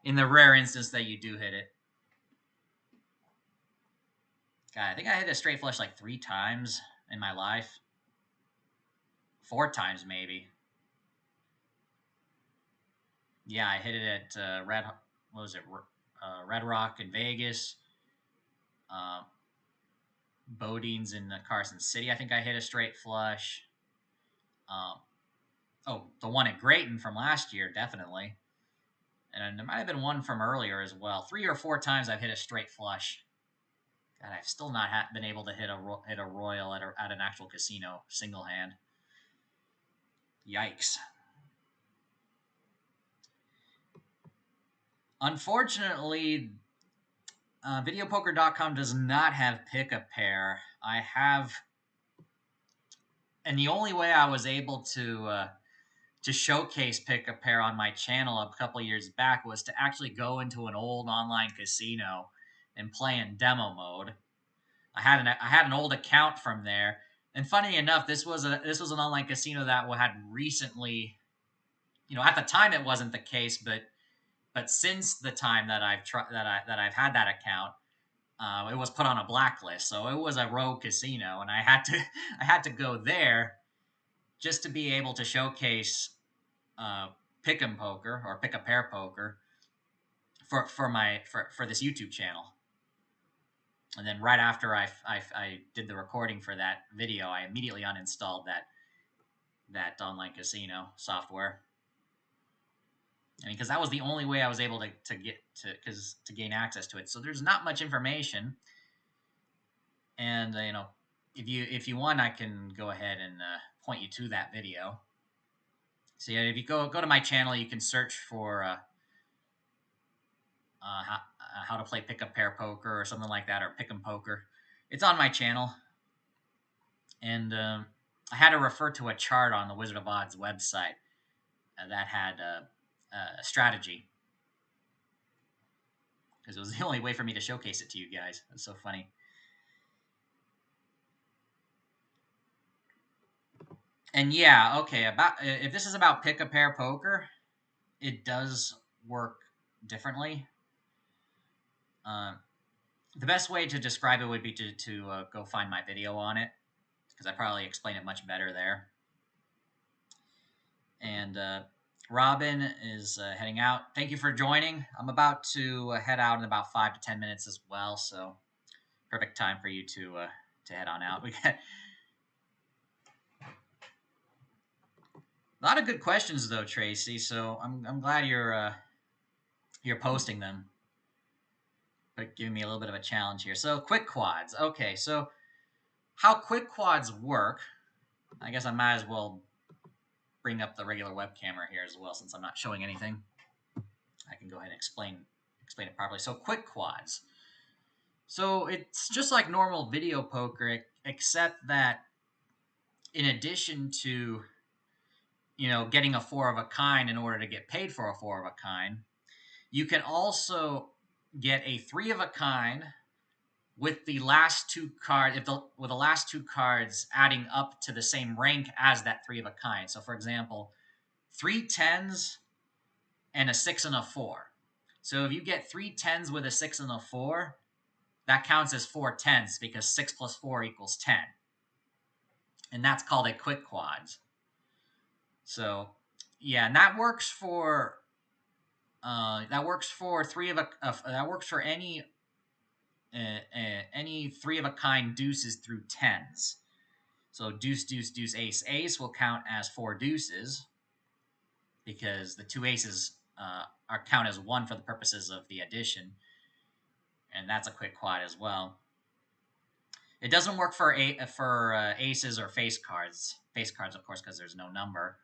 In the rare instance that you do hit it. God, I think I hit a straight flush like 3 times in my life. 4 times maybe. Yeah, I hit it at Red Rock in Vegas. Bodines in Carson City. I think I hit a straight flush. The one at Grayton from last year, definitely. And there might have been one from earlier as well. 3 or 4 times I've hit a straight flush. God, I've still not been able to hit a royal at an actual casino single hand. Yikes. Unfortunately, videopoker.com does not have pick a pair. I have, and the only way I was able to showcase pick a pair on my channel a couple years back was to actually go into an old online casino and play in demo mode. I had an old account from there, and funny enough, this was an online casino that had recently, at the time it wasn't the case, but since the time that I've had that account, it was put on a blacklist. So it was a rogue casino, and I had to go there just to be able to showcase pick 'em poker or pick a pair poker for this YouTube channel. And then right after I did the recording for that video, I immediately uninstalled that online casino software. I mean, because that was the only way I was able to gain access to it. So there's not much information, and if you want, I can go ahead and point you to that video. So yeah, if you go to my channel, you can search for how to play pick-up pair poker or something like that, or pick 'em poker. It's on my channel, and I had to refer to a chart on the Wizard of Odds website that had a strategy, because it was the only way for me to showcase it to you guys. It's so funny. And yeah, okay, about if this is about pick a pair poker, it does work differently. The best way to describe it would be to go find my video on it, because I probably explain it much better there. And Robin is heading out. Thank you for joining. I'm about to head out in about 5 to 10 minutes as well, so perfect time for you to head on out. We got a lot of good questions though, Tracy. So I'm glad you're posting them, but giving me a little bit of a challenge here. So quick quads. Okay, so how quick quads work? I guess I might as well bring up the regular webcam here as well, since I'm not showing anything. I can go ahead and explain it properly. So quick quads. So it's just like normal video poker, except that in addition to, you know, getting a 4 of a kind in order to get paid for a 4 of a kind, you can also get a 3 of a kind with the last 2 cards, with the last 2 cards adding up to the same rank as that 3 of a kind. So for example, 3 10s and a 6 and a 4. So if you get 3 10s with a 6 and a 4, that counts as 4 10s, because 6 plus 4 equals 10. And that's called a quick quads. So yeah, and that works for three of a that works for any 3 of a kind deuces through 10s. So deuce, deuce, deuce, ace, ace will count as 4 deuces, because the 2 aces are count as 1 for the purposes of the addition, and that's a quick quad as well. It doesn't work for aces or face cards. Face cards, of course, because there's no number,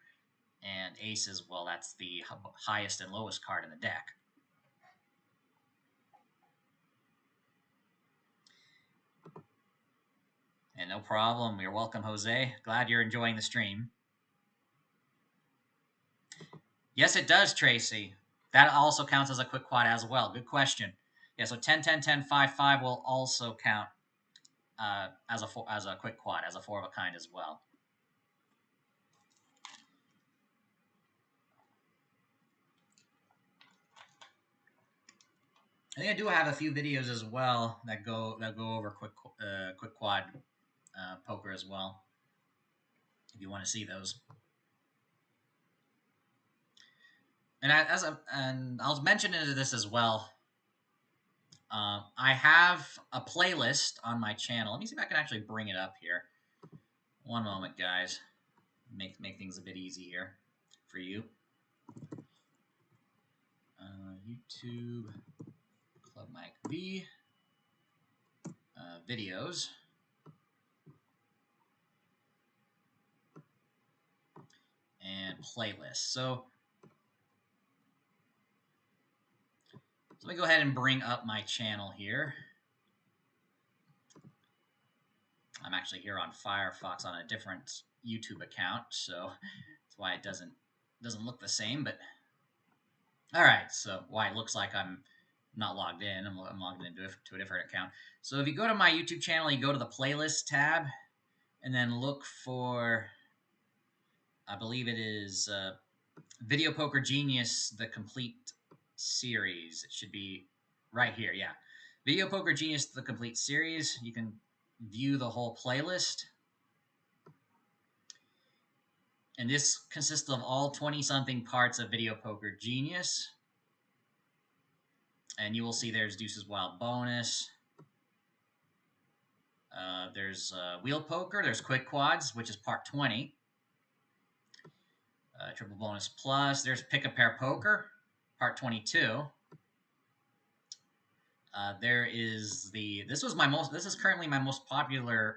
and aces, well, that's the highest and lowest card in the deck. And no problem. You're welcome, Jose. Glad you're enjoying the stream. Yes, it does, Tracy. That also counts as a quick quad as well. Good question. Yeah, so 10, 10, 10, 5, 5 will also count as a quick quad, as a 4 of a kind as well. I think I do have a few videos as well that go over quick quad poker as well, if you want to see those. And I'll mention into this as well. I have a playlist on my channel. Let me see if I can actually bring it up here. One moment, guys. Make things a bit easy here for you. YouTube, Club Mike V, videos. And playlist. So let me go ahead and bring up my channel here. I'm actually here on Firefox on a different YouTube account, so that's why it doesn't look the same. But all right, so why it looks like I'm not logged in. I'm logged into a different account. So if you go to my YouTube channel, you go to the playlist tab, and then look for, I believe it is Video Poker Genius, the complete series. It should be right here, yeah. Video Poker Genius, the complete series. You can view the whole playlist. And this consists of all 20-something parts of Video Poker Genius. And you will see there's Deuces Wild Bonus. There's Wheel Poker. There's Quick Quads, which is part 20. Triple Bonus Plus. There's Pick a Pair Poker, part 22. There is this is currently my most popularly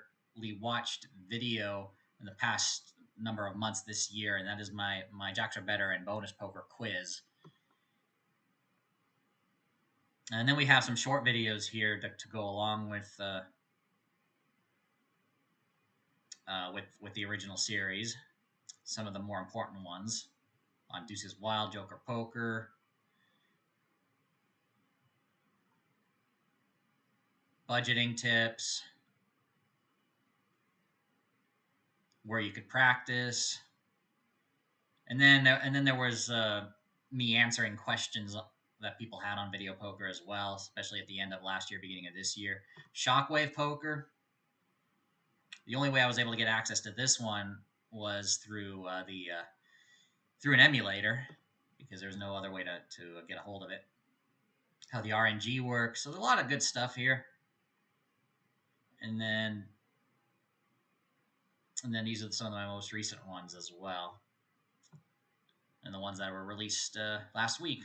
watched video in the past number of months this year, and that is my Jacks Are Better and Bonus Poker quiz. And then we have some short videos here to go along with with the original series. Some of the more important ones on Deuces Wild, Joker Poker, budgeting tips, where you could practice, and then there was me answering questions that people had on video poker as well, especially at the end of last year, beginning of this year. Shockwave Poker. The only way I was able to get access to this one was through through an emulator, because there's no other way to get a hold of it. How the RNG works. So there's a lot of good stuff here. And then these are some of my most recent ones as well, and the ones that were released last week.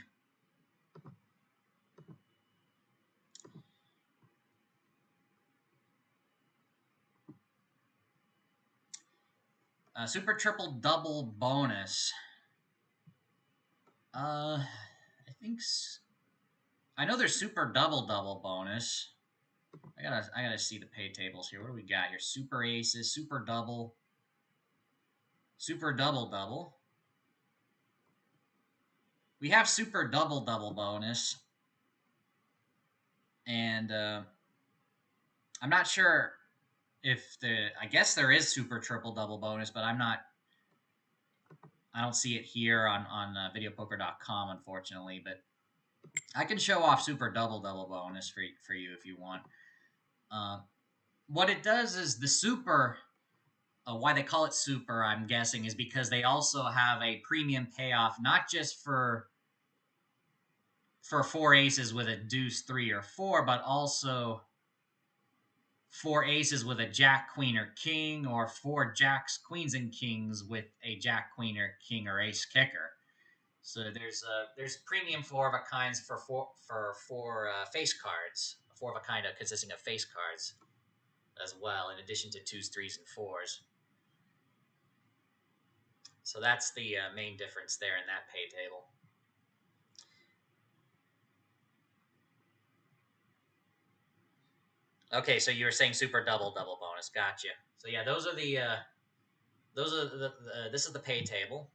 Super Triple Double bonus. I think I know there's Super Double Double bonus. I gotta see the pay tables here. What do we got here? Super Aces, Super Double, Super Double Double. We have Super Double Double bonus, and I'm not sure if I guess there is Super Triple Double bonus, but I don't see it here on videopoker.com, unfortunately. But I can show off Super Double Double bonus for you if you want. What it does is the Super. Why they call it Super, I'm guessing, is because they also have a premium payoff, not just for 4 aces with a deuce, 3, or 4, but also 4 aces with a jack, queen, or king, or 4 jacks, queens, and kings with a jack, queen, or king, or ace kicker. So there's premium 4 of a kinds for four face cards, 4 of a kind consisting of face cards as well, in addition to 2s, 3s, and 4s. So that's the main difference there in that pay table. Okay, so you were saying Super Double Double bonus. Gotcha. So yeah, those are the this is the pay table.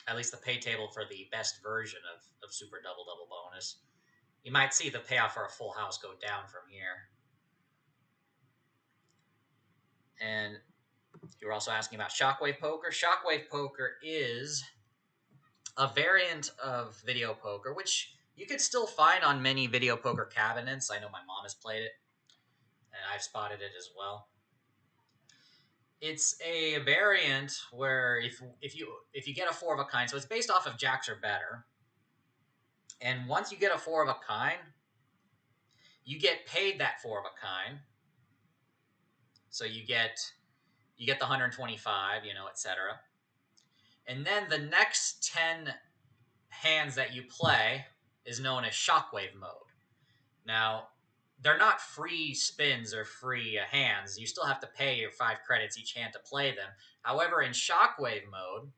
At least the pay table for the best version of Super Double Double bonus. You might see the payoff for a full house go down from here. And you were also asking about Shockwave Poker. Shockwave Poker is a variant of video poker, which you could still find on many video poker cabinets. I know my mom has played it, and I've spotted it as well. It's a variant where if you get a 4 of a kind, so it's based off of jacks or better, and once you get a 4 of a kind, you get paid that 4 of a kind. So you get the 125, etc. And then the next 10 hands that you play is known as Shockwave mode. Now, they're not free spins or free hands. You still have to pay your 5 credits each hand to play them. However, in Shockwave mode,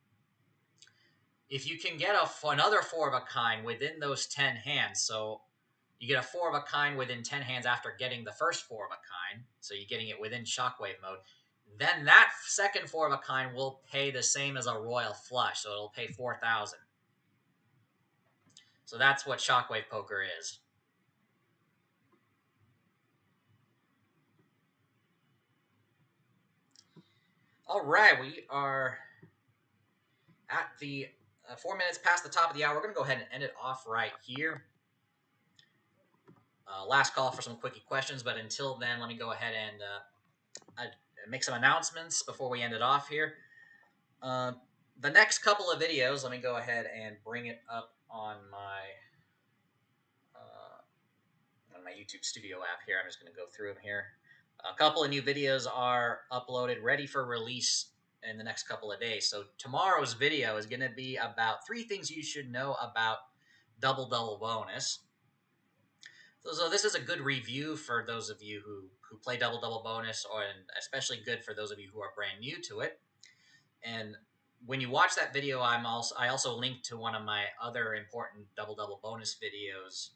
if you can get another 4 of a kind within those 10 hands, so you get a 4 of a kind within 10 hands after getting the first 4 of a kind, so you're getting it within Shockwave mode, then that second 4 of a kind will pay the same as a royal flush, so it'll pay 4,000. So that's what Shockwave Poker is. All right, we are at the 4 minutes past the top of the hour. We're going to go ahead and end it off right here. Last call for some quickie questions, but until then, let me go ahead and make some announcements before we end it off here. The next couple of videos, let me go ahead and bring it up on my YouTube Studio app here. I'm just going to go through them here. A couple of new videos are uploaded, ready for release in the next couple of days. So tomorrow's video is going to be about 3 things you should know about Double Double bonus. So this is a good review for those of you who play Double Double bonus, and especially good for those of you who are brand new to it. And when you watch that video, I also linked to one of my other important Double Double bonus videos,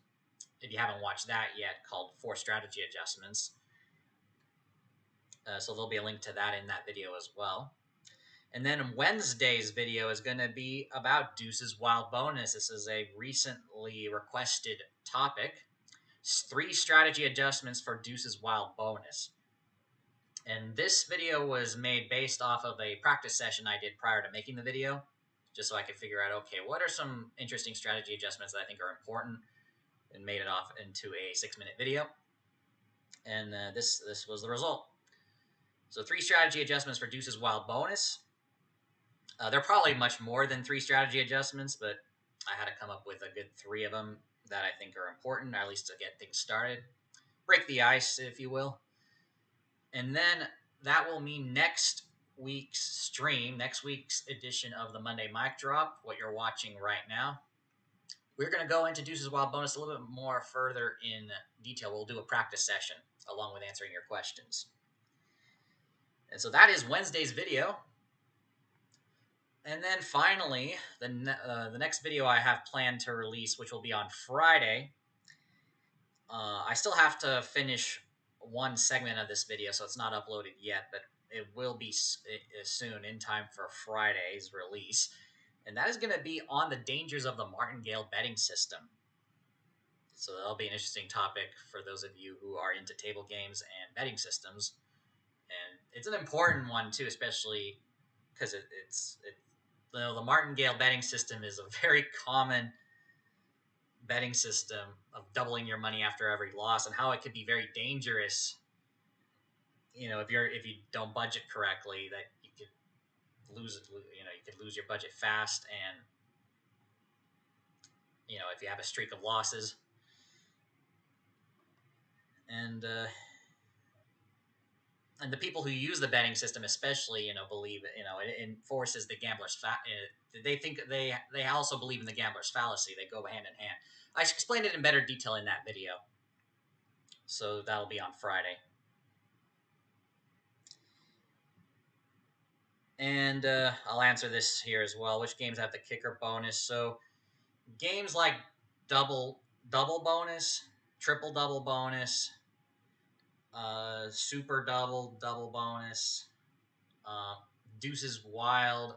if you haven't watched that yet, called 4 Strategy Adjustments. So there'll be a link to that in that video as well. And then Wednesday's video is going to be about Deuce's Wild Bonus. This is a recently requested topic. 3 strategy adjustments for Deuce's Wild Bonus. And this video was made based off of a practice session I did prior to making the video, just so I could figure out, okay, what are some interesting strategy adjustments that I think are important, and made it off into a 6-minute video. And this was the result. So 3 strategy adjustments for Deuce's Wild Bonus. There are probably much more than 3 strategy adjustments, but I had to come up with a good 3 of them that I think are important, at least to get things started. Break the ice, if you will. And then that will mean next week's stream, next week's edition of the Monday Mic Drop, what you're watching right now, we're going to go into Deuce's Wild Bonus a little bit more further in detail. We'll do a practice session along with answering your questions. And so that is Wednesday's video. And then finally, the next video I have planned to release, which will be on Friday. I still have to finish one segment of this video, so it's not uploaded yet, but it will be soon, in time for Friday's release. And that is going to be on the dangers of the martingale betting system. So that'll be an interesting topic for those of you who are into table games and betting systems. And it's an important one, too, especially because the martingale betting system is a very common betting system of doubling your money after every loss, and how it could be very dangerous. If you don't budget correctly, that you could lose it. You could lose your budget fast, and if you have a streak of losses, and the people who use the betting system, especially, believe it enforces the gambler's they think they also believe in the gambler's fallacy. They go hand in hand. I explained it in better detail in that video, so that'll be on Friday. And I'll answer this here as well. Which games have the kicker bonus? So games like double bonus, triple double bonus, super double bonus, Deuce's Wild.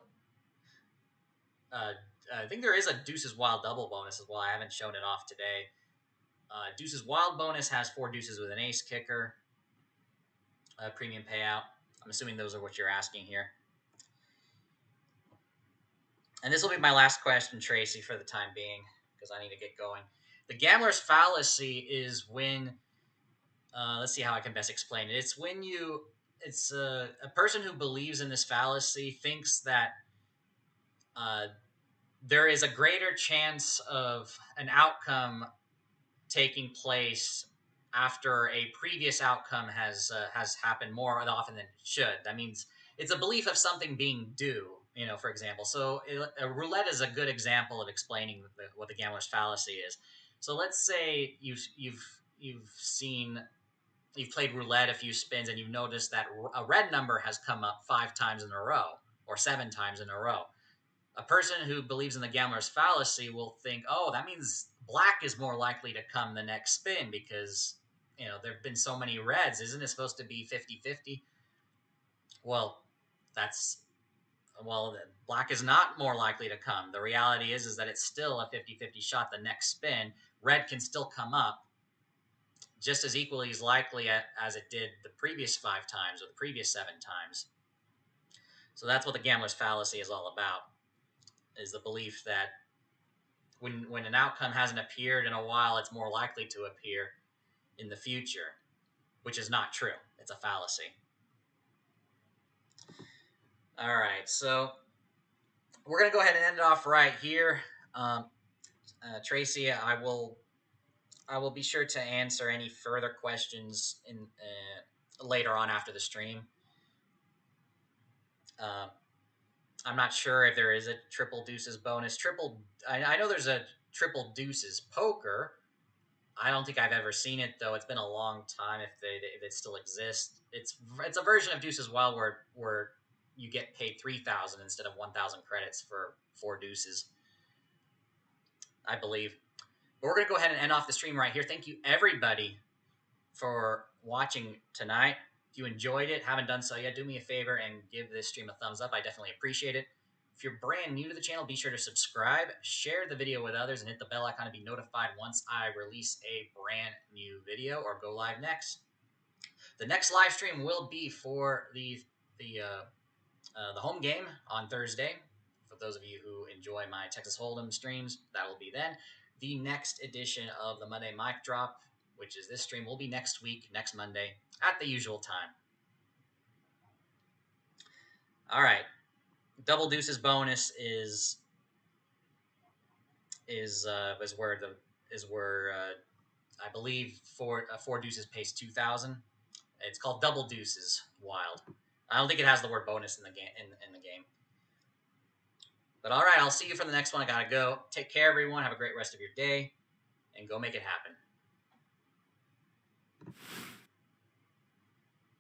I think there is a Deuce's Wild double bonus as well. I haven't shown it off today. Deuce's Wild bonus has 4 deuces with an ace kicker, premium payout. I'm assuming those are what you're asking here. And this will be my last question, Tracy, for the time being, because I need to get going. The gambler's fallacy is when, let's see how I can best explain it. It's a person who believes in this fallacy thinks that there is a greater chance of an outcome taking place after a previous outcome has happened more often than it should. That means it's a belief of something being due. For example, so roulette is a good example of explaining what the gambler's fallacy is. So let's say you've played roulette a few spins and you've noticed that a red number has come up 5 times in a row or 7 times in a row. A person who believes in the gambler's fallacy will think, oh, that means black is more likely to come the next spin because, there have been so many reds. Isn't it supposed to be 50-50? Well, black is not more likely to come. The reality is that it's still a 50-50 shot the next spin. Red can still come up just as equally as likely as it did the previous 5 times or the previous 7 times. So that's what the gambler's fallacy is all about, is the belief that when an outcome hasn't appeared in a while, it's more likely to appear in the future, which is not true. It's a fallacy. All right, so we're going to go ahead and end it off right here. Tracy, I will be sure to answer any further questions later on after the stream. I'm not sure if there is a triple deuces bonus. I know there's a triple deuces poker. I don't think I've ever seen it, though. It's been a long time if it still exists. It's a version of Deuces Wild where you get paid 3,000 instead of 1,000 credits for 4 deuces, I believe. But we're going to go ahead and end off the stream right here. Thank you, everybody, for watching tonight. If If you enjoyed it, haven't done so yet, do me a favor and give this stream a thumbs up. I definitely appreciate it. If you're brand new to the channel, be sure to subscribe, share the video with others, and hit the bell icon to be notified once I release a brand new video or go live next. The next live stream will be for the home game on Thursday. For those of you who enjoy my Texas Hold'em streams, that will be then. The next edition of the Monday Mic Drop, which is this stream, will be next week, next Monday, at the usual time. All right. Double Deuces bonus is where I believe four deuces pays 2,000. It's called Double Deuces Wild. I don't think it has the word bonus in the game. In the game. But all right, I'll see you for the next one. I gotta go. Take care, everyone. Have a great rest of your day, and go make it happen.